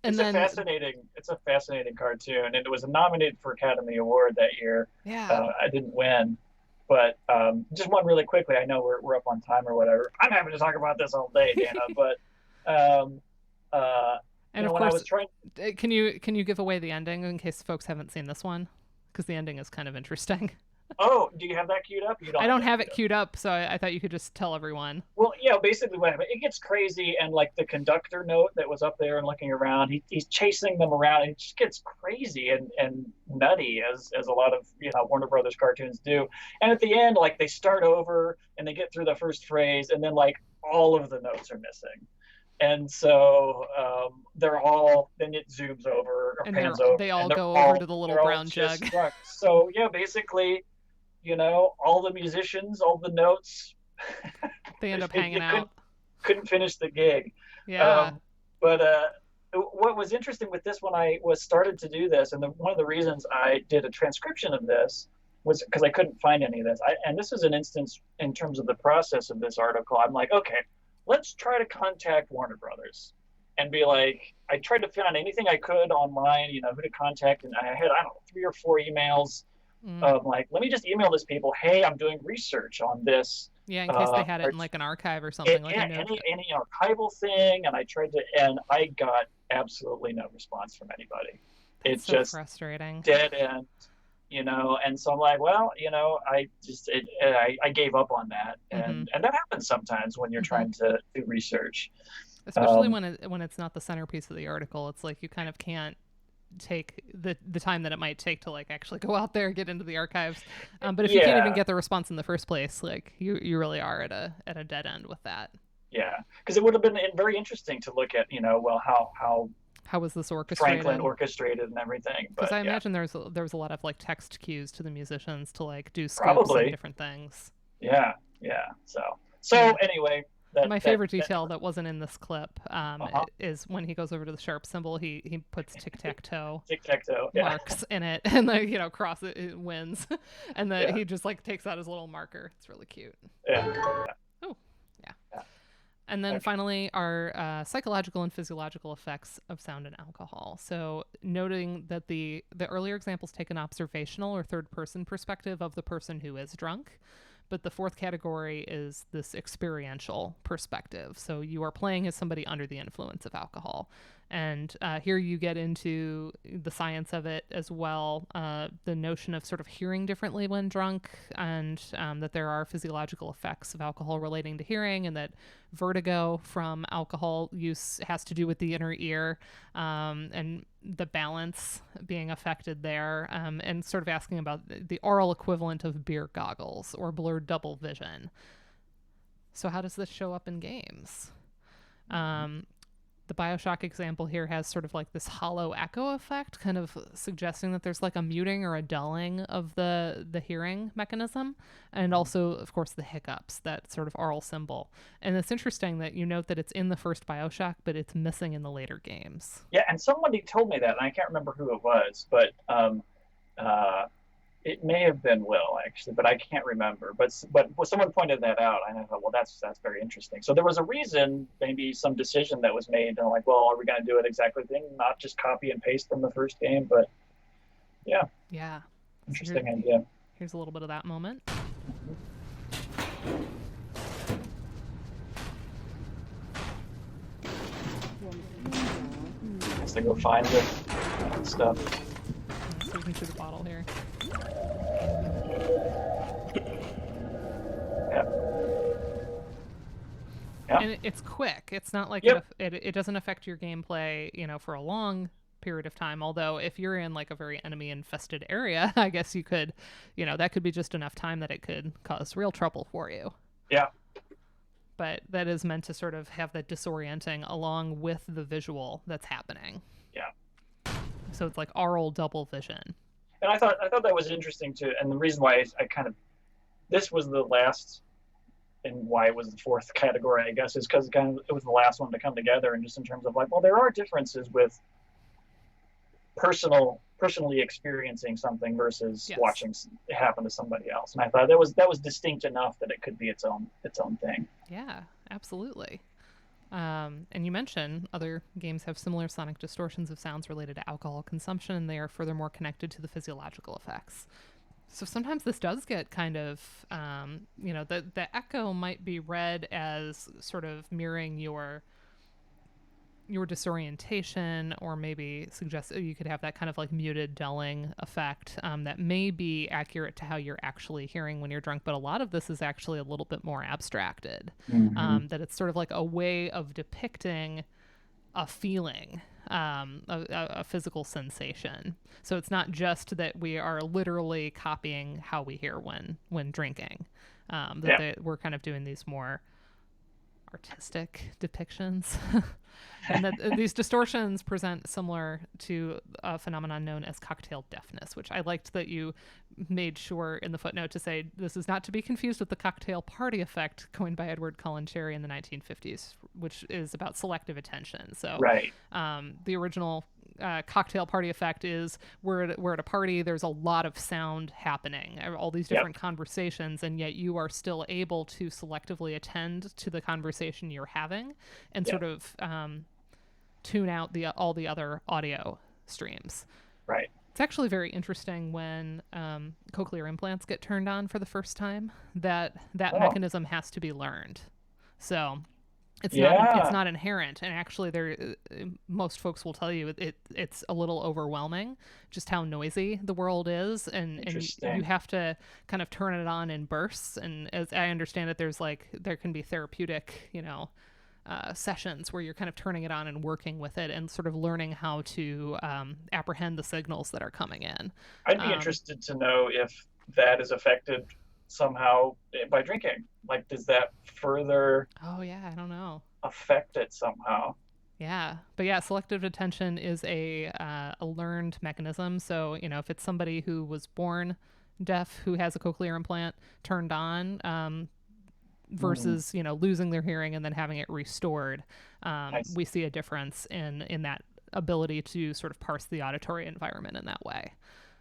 It's a fascinating cartoon, and it was nominated for Academy Award that year. Yeah. I didn't win, but just one really quickly. I know we're up on time or whatever. I'm happy to talk about this all day, Dana. But and of when I course, was trying, can you give away the ending in case folks haven't seen this one? Because the ending is kind of interesting. oh, do you have that queued up? I don't have it queued up, so I thought you could just tell everyone. Well, yeah, basically what happened, it gets crazy, and like the conductor note that was up there and looking around, he's chasing them around, and it just gets crazy and nutty as a lot of Warner Brothers cartoons do. And at the end, like they start over and they get through the first phrase, and then like all of the notes are missing. And so then it zooms over or And pans over. they all go over to the little brown jug. So yeah, basically, all the musicians, all the notes, They end up hanging out. Couldn't finish the gig. Yeah. But what was interesting with this when I started to do this, and one of the reasons I did a transcription of this was because I couldn't find any of this. And this is an instance in terms of the process of this article. I'm like, okay, let's try to contact Warner Brothers and be like, I tried to find anything I could online, who to contact. And I had, 3 or 4 emails of like, let me just email these people. Hey, I'm doing research on this. Yeah, in case they had it in like an archive or something. Any archival thing. And I tried to, and I got absolutely no response from anybody. It's so just frustrating. Dead end. And so I'm like, well, I gave up on that, and that happens sometimes when you're trying to do research, especially when it's not the centerpiece of the article. It's like you kind of can't take the time that it might take to like actually go out there, get into the archives. But if you can't even get the response in the first place, like you really are at a dead end with that. Yeah, because it would have been very interesting to look at, how was this orchestrated? Franklin orchestrated and everything. Because I imagine there was a lot of like text cues to the musicians to like do scoops and different things. Yeah. So anyway, my favorite detail that wasn't in this clip is when he goes over to the sharp cymbal, he puts tic-tac-toe marks in it, and cross it wins, and then he just like takes out his little marker. It's really cute. Yeah. Oh, yeah. And then finally, our psychological and physiological effects of sound and alcohol. So noting that the earlier examples take an observational or third-person perspective of the person who is drunk, but the fourth category is this experiential perspective. So you are playing as somebody under the influence of alcohol. And here you get into the science of it as well, the notion of sort of hearing differently when drunk, and that there are physiological effects of alcohol relating to hearing, and that vertigo from alcohol use has to do with the inner ear, and the balance being affected there, and sort of asking about the oral equivalent of beer goggles or blurred double vision. So how does this show up in games? The BioShock example here has sort of like this hollow echo effect, kind of suggesting that there's like a muting or a dulling of the hearing mechanism, and also, of course, the hiccups, that sort of oral symbol. And it's interesting that you note that it's in the first BioShock, but it's missing in the later games. Yeah, and somebody told me that, and I can't remember who it was, but it may have been Will, actually, but I can't remember. But someone pointed that out, and I thought, well, that's very interesting. So there was a reason, maybe some decision that was made, and like, well, are we going to do it exactly thing, not just copy and paste from the first game? But yeah, interesting idea. Here's a little bit of that moment. I guess they go find the stuff. So we can see the bottle here. Yeah. And it's quick. It's not like it doesn't affect your gameplay, for a long period of time. Although if you're in like a very enemy infested area, I guess you could, that could be just enough time that it could cause real trouble for you. Yeah. But that is meant to sort of have that disorienting along with the visual that's happening. Yeah. So it's like oral double vision. And I thought that was interesting too. And the reason why I kind of, this was the last, and why it was the fourth category, I guess, is because it was the last one to come together, and just in terms of like, well, there are differences with personally experiencing something versus watching it happen to somebody else. And I thought that was distinct enough that it could be its own thing. Yeah, absolutely. And you mentioned other games have similar sonic distortions of sounds related to alcohol consumption, and they are furthermore connected to the physiological effects. So sometimes this does get kind of, the echo might be read as sort of mirroring your disorientation, or maybe suggest you could have that kind of like muted dulling effect that may be accurate to how you're actually hearing when you're drunk. But a lot of this is actually a little bit more abstracted, that it's sort of like a way of depicting a feeling, a physical sensation. So it's not just that we are literally copying how we hear when drinking, we're kind of doing these more artistic depictions. And that these distortions present similar to a phenomenon known as cocktail deafness, which I liked that you made sure in the footnote to say this is not to be confused with the cocktail party effect coined by Edward Cullen Cherry in the 1950s, which is about selective attention. So the original cocktail party effect is we're at a party, there's a lot of sound happening, all these different conversations, and yet you are still able to selectively attend to the conversation you're having and sort of tune out all the other audio streams. Right. It's actually very interesting when cochlear implants get turned on for the first time, that mechanism has to be learned. So it's not inherent, and actually most folks will tell you it's a little overwhelming just how noisy the world is, and you have to kind of turn it on in bursts. And as I understand it, there can be therapeutic sessions where you're kind of turning it on and working with it and sort of learning how to apprehend the signals that are coming in. I'd be interested to know if that is affected somehow by drinking. Like, does that further I don't know, affect it somehow? But selective attention is a learned mechanism. So if it's somebody who was born deaf who has a cochlear implant turned on versus losing their hearing and then having it restored, we see a difference in that ability to sort of parse the auditory environment in that way.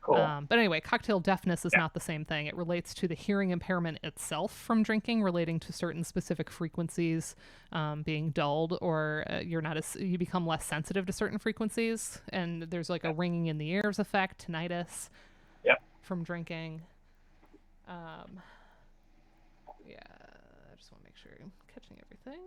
Cool. But anyway, cocktail deafness is Yeah. not the same thing. It relates to the hearing impairment itself from drinking, relating to certain specific frequencies being dulled, or you become less sensitive to certain frequencies, and there's like a ringing in the ears effect, tinnitus, Yeah. from drinking. Yeah, I just want to make sure I'm catching everything.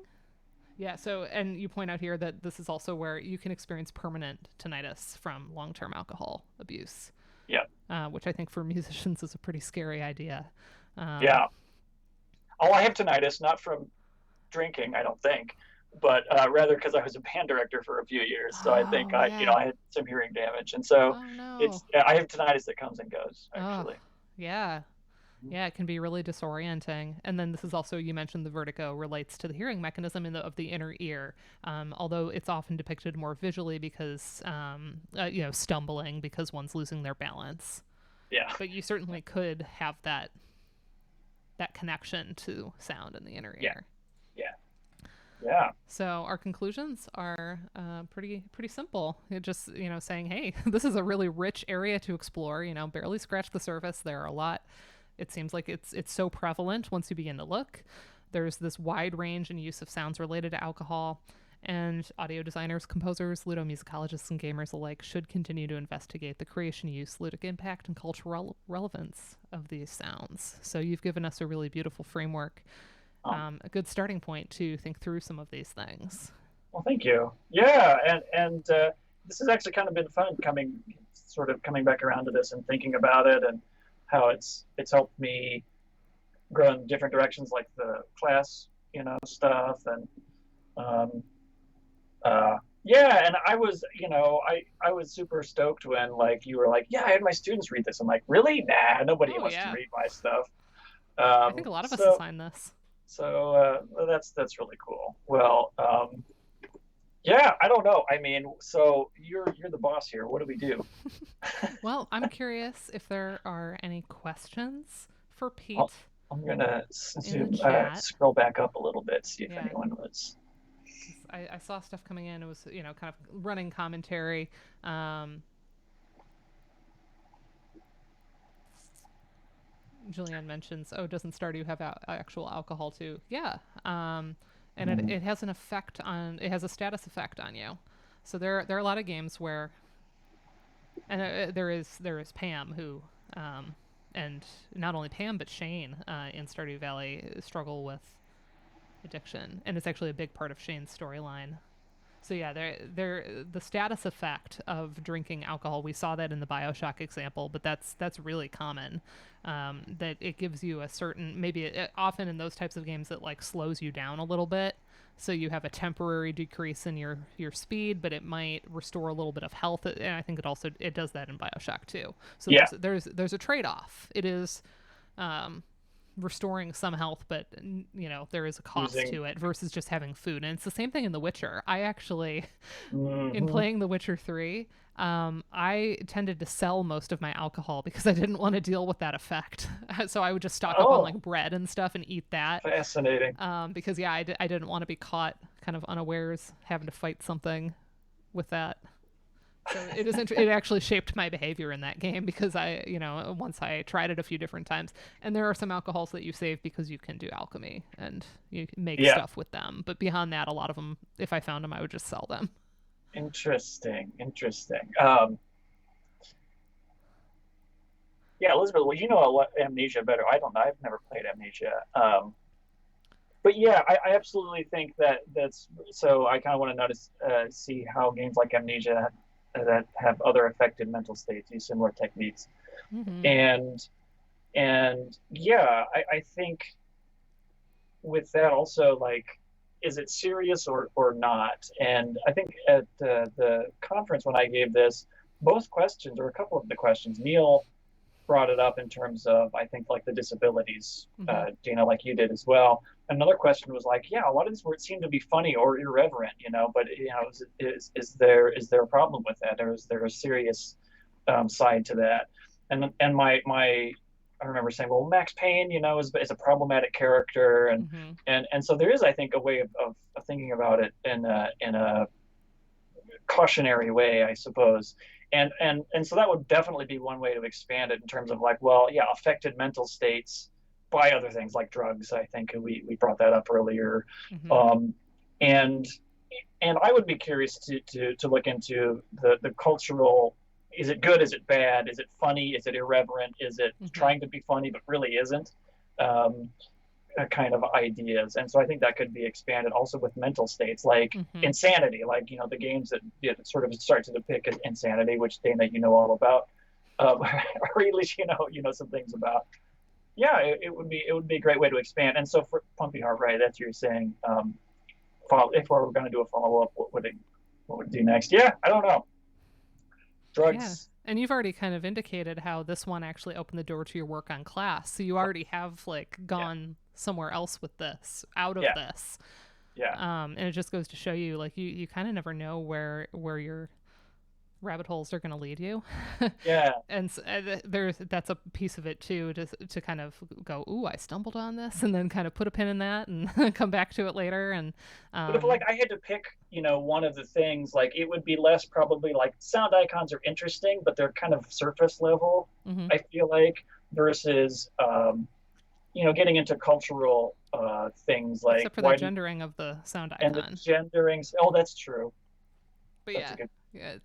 Yeah, so, and you point out here that this is also where you can experience permanent tinnitus from long-term alcohol abuse. Yeah. Which I think for musicians is a pretty scary idea. Yeah. Oh, I have tinnitus, not from drinking, I don't think, but rather because I was a band director for a few years. So I think I had some hearing damage, and so I have tinnitus that comes and goes, actually. Yeah. Yeah, it can be really disorienting. And then this is also, you mentioned the vertigo relates to the hearing mechanism of the inner ear, although it's often depicted more visually because, stumbling because one's losing their balance. Yeah. But you certainly could have that connection to sound in the inner ear. Yeah. So our conclusions are pretty simple. It just, saying, hey, this is a really rich area to explore, barely scratched the surface. There are a lot. It seems like it's so prevalent once you begin to look. There's this wide range and use of sounds related to alcohol, and audio designers, composers, ludomusicologists, and gamers alike should continue to investigate the creation, use, ludic impact, and cultural relevance of these sounds. So you've given us a really beautiful framework, a good starting point to think through some of these things. Well, thank you. Yeah, and this has actually kind of been fun coming back around to this and thinking about it, and how it's helped me grow in different directions, like the class, stuff, and and I was, I was super stoked when you were like, yeah, I had my students read this. I'm like, really? Nah, nobody wants to read my stuff. I think a lot of us assign this. So that's really cool. Well, yeah, I don't know. I mean, so you're the boss here. What do we do? Well, I'm curious if there are any questions for Pete. I'm gonna scroll back up a little bit, see if anyone was. I saw stuff coming in. It was kind of running commentary. Julianne mentions, doesn't Stardew have actual alcohol too? Yeah. And it has it has a status effect on you. So there are a lot of games where, and there is Pam who, and not only Pam but Shane in Stardew Valley struggle with addiction, and it's actually a big part of Shane's storyline. So yeah, the status effect of drinking alcohol, we saw that in the BioShock example, but that's really common. That it gives you a certain, often in those types of games, it slows you down a little bit. So you have a temporary decrease in your speed, but it might restore a little bit of health. And I think it does that in BioShock too. So there's a trade-off. It is restoring some health, but there is a cost to it versus just having food. And it's the same thing in The Witcher. I actually, in playing The Witcher 3, I tended to sell most of my alcohol because I didn't want to deal with that effect. So I would just stock up on bread and stuff and eat that. Fascinating. Because I didn't want to be caught kind of unawares having to fight something with that. So it actually shaped my behavior in that game because once I tried it a few different times, and there are some alcohols that you save because you can do alchemy and you can make stuff with them. But beyond that, a lot of them, if I found them, I would just sell them. Interesting. Yeah, Elizabeth, well, you know Amnesia better. I don't know. I've never played Amnesia. But yeah, I absolutely think that's so. I kind of want to see how games like Amnesia that have other affected mental states use similar techniques. And yeah, I think with that also, is it serious or not? And I think at the conference when I gave this, both questions, or a couple of the questions, Neil brought it up in terms of, I think, the disabilities, Dina, like you did as well. Another question was a lot of these words seem to be funny or irreverent, but is there a problem with that, or is there a serious side to that? And my I remember saying, well, Max Payne, is a problematic character, and so there is, I think, a way of thinking about it in a cautionary way, I suppose. And so that would definitely be one way to expand it in terms of like, well, yeah, affected mental states by other things like drugs. I think we brought that up earlier. Mm-hmm. And I would be curious to look into the cultural. Is it good? Is it bad? Is it funny? Is it irreverent? Is it Mm-hmm. trying to be funny but really isn't? Um, kind of ideas. And so I think that could be expanded also with mental states like Mm-hmm. insanity, like, you know, the games that sort of start to depict insanity, which Dana, you know all about, or at least you know some things about. Yeah, it would be a great way to expand. And so for Pumpy Heart, right? That's what you're saying. If we were going to do a follow up, what would it do next? Yeah, I don't know. Drugs. Yeah. And you've already kind of indicated how this one actually opened the door to your work on Class. So you already have like gone somewhere else with this, out of this. Yeah. And it just goes to show you, like, you kind of never know where your rabbit holes are going to lead you. Yeah. And so, that's a piece of it too, to kind of go, ooh, I stumbled on this, and then kind of put a pin in that and come back to it later. And but if like I had to pick, you know, one of the things, like it would be less probably like sound icons are interesting, but they're kind of surface level. mm-hmm. I feel like versus you know, getting into cultural things like except for the gendering of the sound icon and the genderings. Oh, that's true. But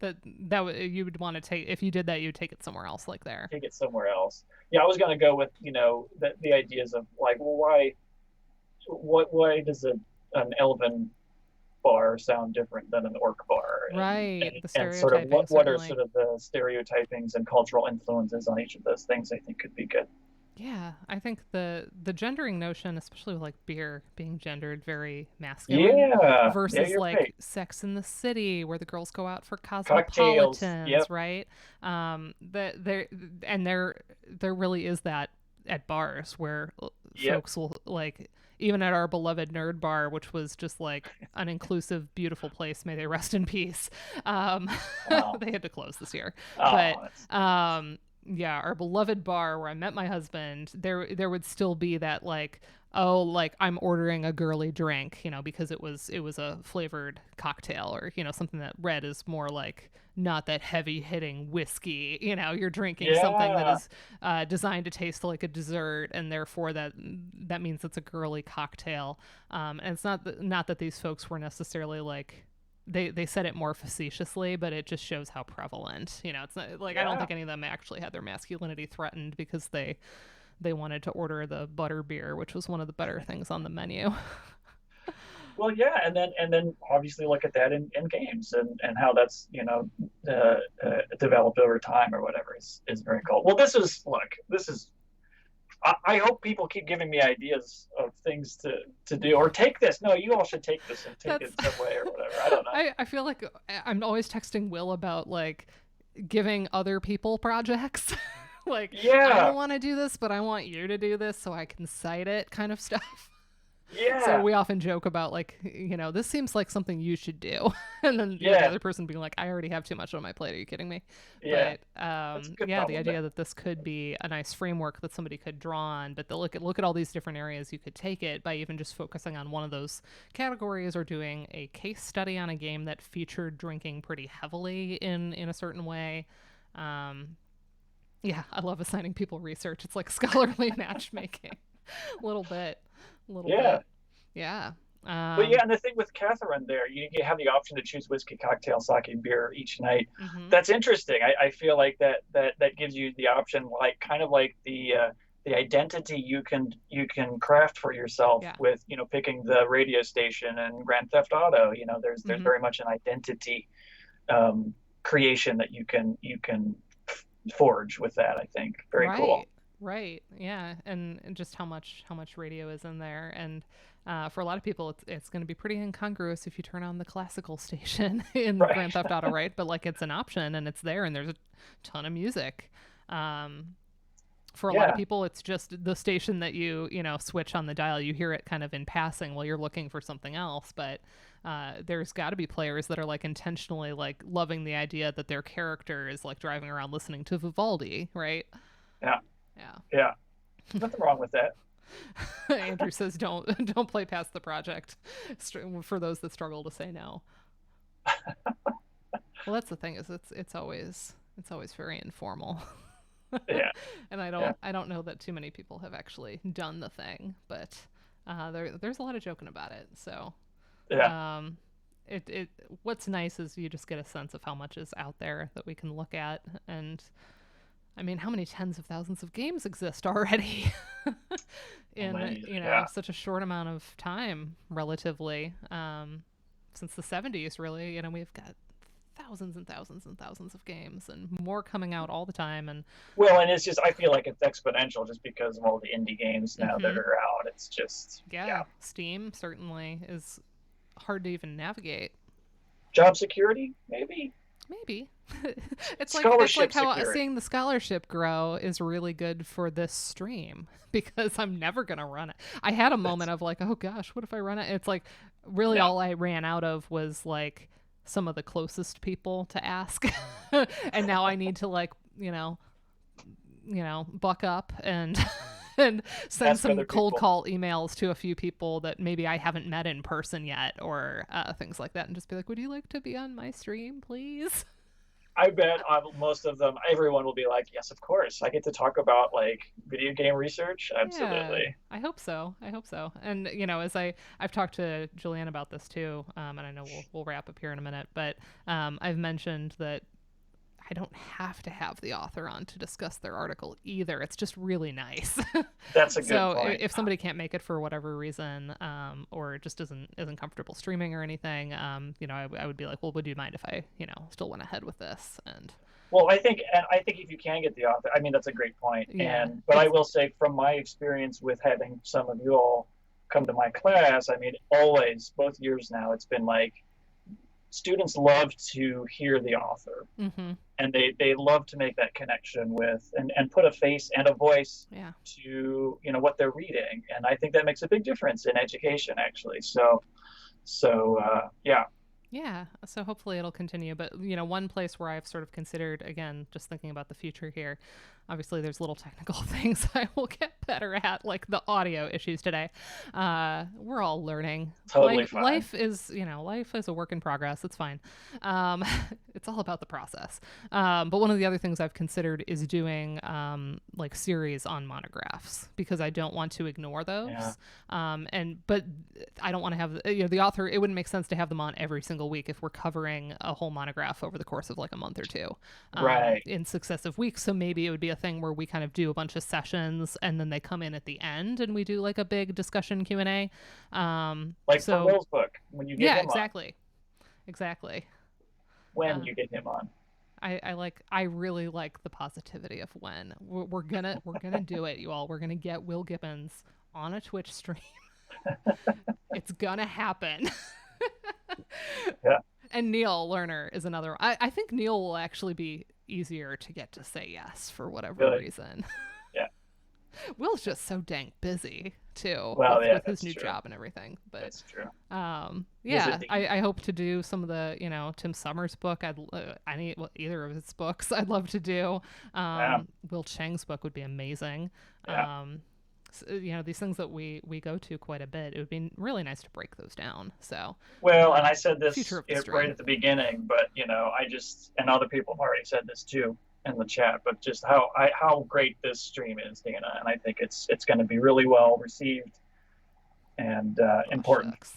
that's that you would want to take, if you did that, you'd take it somewhere else, like there. Take it somewhere else. Yeah, I was going to go with, you know, the ideas of like, well, why does an elven bar sound different than an orc bar? Right. And sort of what are sort of the stereotypings and cultural influences on each of those things, I think could be good. Yeah, I think the gendering notion, especially with like beer being gendered very masculine, versus like right. Sex in the City, where the girls go out for Cocktails. cosmopolitans, right? There really is that at bars where folks will, like, even at our beloved Nerd Bar, which was just like an inclusive, beautiful place, may they rest in peace. They had to close this year, but yeah, our beloved bar where I met my husband, there would still be that like, oh, like I'm ordering a girly drink, you know, because it was a flavored cocktail, or, you know, something that red is more like not that heavy hitting whiskey, you know, you're drinking something that is designed to taste like a dessert, and therefore that means it's a girly cocktail. And it's not that these folks were necessarily like, they said it more facetiously, but it just shows how prevalent, you know, it's not like, I don't think any of them actually had their masculinity threatened because they wanted to order the butter beer, which was one of the better things on the menu. Well, yeah, and then obviously look at that in games and how that's, you know, developed over time or whatever is very cool. Well, this is I hope people keep giving me ideas of things to do, or take this. No, you all should take this and take it some way or whatever. I don't know. I feel like I'm always texting Will about like giving other people projects. Like, I don't want to do this, but I want you to do this so I can cite it, kind of stuff. Yeah. So we often joke about like, you know, this seems like something you should do. And then the other person being like, I already have too much on my plate. Are you kidding me? Yeah. But the idea that this could be a nice framework that somebody could draw on, but look at all these different areas you could take it by even just focusing on one of those categories, or doing a case study on a game that featured drinking pretty heavily in a certain way. Yeah, I love assigning people research. It's like scholarly matchmaking. A little bit. Yeah. But yeah, and the thing with Catherine there, you have the option to choose whiskey, cocktail, sake, beer each night. Mm-hmm. That's interesting. I feel like that gives you the option, like kind of like the identity you can craft for yourself with, you know, picking the radio station and Grand Theft Auto. You know, there's very much an identity creation that you can forge with that. I think very cool. Right. Yeah. And just how much radio is in there. And for a lot of people, it's going to be pretty incongruous if you turn on the classical station in Grand Theft Auto, right? But like, it's an option and it's there, and there's a ton of music. For a lot of people, it's just the station that you know, switch on the dial. You hear it kind of in passing while you're looking for something else. But there's got to be players that are like intentionally like loving the idea that their character is like driving around listening to Vivaldi, right? Yeah. Nothing wrong with that. Andrew says don't play past the project for those that struggle to say no. Well, that's the thing, is it's always It's always very informal. Yeah. And Yeah. I don't know that too many people have actually done the thing, but there's a lot of joking about it. So Yeah. it what's nice is you just get a sense of how much is out there that we can look at. And I mean, how many tens of thousands of games exist already in Many, you know yeah. such a short amount of time, relatively, since the 70s. Really, you know, we've got thousands and thousands and thousands of games, and more coming out all the time. And Well, and it's just, I feel like it's exponential just because of all the indie games now that are out. It's just, yeah, Steam certainly is hard to even navigate. Job security, maybe. Maybe. It's Scholarship like how security. seeing the scholarship grow is really good for this stream, because I'm never going to run it. I had a moment of like, oh gosh, what if I run it? It's like really Yeah. all I ran out of was like some of the closest people to ask. And now I need to like, buck up and and send Ask some other cold people. call emails to a few people that maybe I haven't met in person yet, or things like that, and just be like, would you like to be on my stream, please? I bet most of them, everyone will be like, yes, of course. I get to talk about like video game research. Yeah, Absolutely. I hope so. And as I've talked to Julianne about this too, and I know we'll wrap up here in a minute, but I've mentioned that I don't have to have the author on to discuss their article either. It's just really nice. That's a good So point. if somebody can't make it for whatever reason, or just isn't comfortable streaming or anything, I would be like, well, would you mind if I, still went ahead with this? And Well, I think if you can get the author, I mean, that's a great point. Yeah, But I will say, from my experience with having some of you all come to my class, I mean, always, both years now, it's been like students love to hear the author, mm-hmm. and they love to make that connection with and put a face and a voice Yeah. to what they're reading, and I think that makes a big difference in education, actually. So yeah. Yeah, so hopefully it'll continue. But, one place where I've sort of considered, again, just thinking about the future here, obviously there's little technical things I will get better at, like the audio issues today. We're all learning. Totally fine. Life is a work in progress. It's fine. It's all about the process. But one of the other things I've considered is doing like series on monographs, because I don't want to ignore those. Yeah. But I don't want to have the author. It wouldn't make sense to have them on every single week if we're covering a whole monograph over the course of like a month or two, Right. in successive weeks. So maybe it would be a thing where we kind of do a bunch of sessions and then they come in at the end and we do like a big discussion Q&A. Like for Will's book, when you get him exactly. when you get him on. I really like the positivity of when we're gonna do it, you all. We're gonna get Will Gibbons on a Twitch stream. It's gonna happen. Yeah. And Neil Lerner is another. I think Neil will actually be easier to get to say yes for whatever reason. Yeah. Will's just so dang busy too, Well, with his that's new true. job and everything. But That's true. I hope to do some of the Tim Summers' book. Either of his books I'd love to do. Will Chang's book would be amazing. Yeah. These things that we go to quite a bit, it would be really nice to break those down. So Well, and I said this future of the right stream. at the beginning, but I just, and other people have already said this too in the chat, but just how great this stream is, Dana, and I think it's going to be really well received and important. Shucks.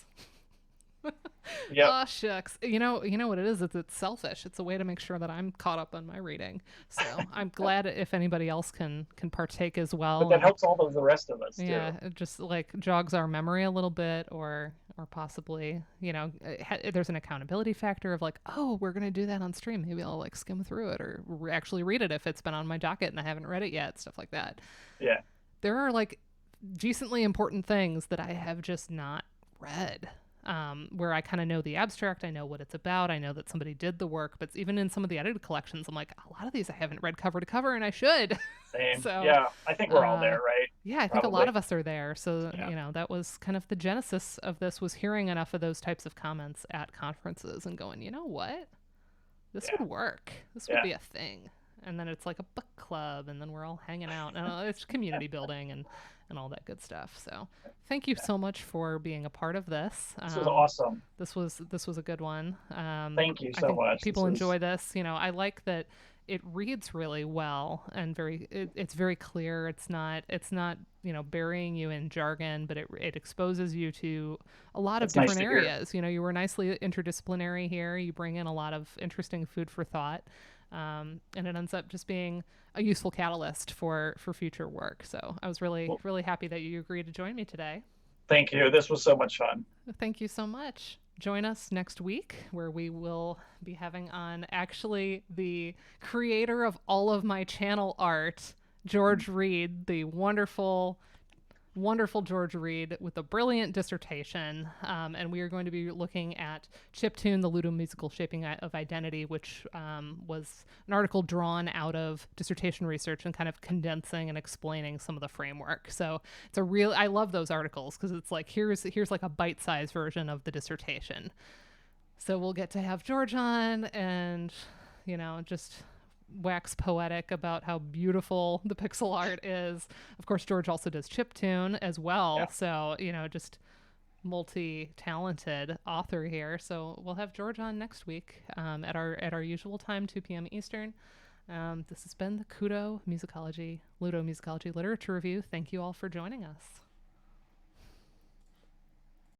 Yep. Oh shucks. You know what it is? It's selfish. It's a way to make sure that I'm caught up on my reading. So I'm glad if anybody else can partake as well. But that helps all of the rest of us too. Yeah, it just like jogs our memory a little bit, or possibly, there's an accountability factor of like, oh, we're gonna do that on stream. Maybe I'll like skim through it or actually read it if it's been on my docket and I haven't read it yet. Stuff like that. Yeah. There are like decently important things that I have just not read. Where I kind of know the abstract, I know what it's about, I know that somebody did the work, but even in some of the edited collections, I'm like, a lot of these I haven't read cover to cover, and I should. Same. So, yeah, I think we're all there, right? Yeah, I think a lot of us are there. So, Yeah. that was kind of the genesis of this, was hearing enough of those types of comments at conferences and going, you know what? This would work. This would be a thing. And then it's like a book club, and then we're all hanging out, and it's community building and all that good stuff. So thank you so much for being a part of this. This was awesome. This was a good one. Thank you I so think much. People enjoy this. I like that it reads really well and it's very clear. It's not burying you in jargon, but it exposes you to a lot of That's nice different to hear. areas. You were nicely interdisciplinary here. You bring in a lot of interesting food for thought, and it ends up just being a useful catalyst for future work. So I was really Well, really happy that you agreed to join me today. thank you. This was so much fun. Thank you so much. Join us next week where we will be having on actually the creator of all of my channel art, George Reed, the wonderful, wonderful George Reed with a brilliant dissertation. And we are going to be looking at Chiptune, the Ludomusical Shaping of Identity, which was an article drawn out of dissertation research and kind of condensing and explaining some of the framework. So it's I love those articles because it's like, here's like a bite-sized version of the dissertation. So we'll get to have George on and, just wax poetic about how beautiful the pixel art is. Of course, George also does chiptune as well. Yeah. So, just multi-talented author here. So we'll have George on next week at our usual time, 2 p.m. Eastern. This has been the Kudo Musicology Literature Review. Thank you all for joining us.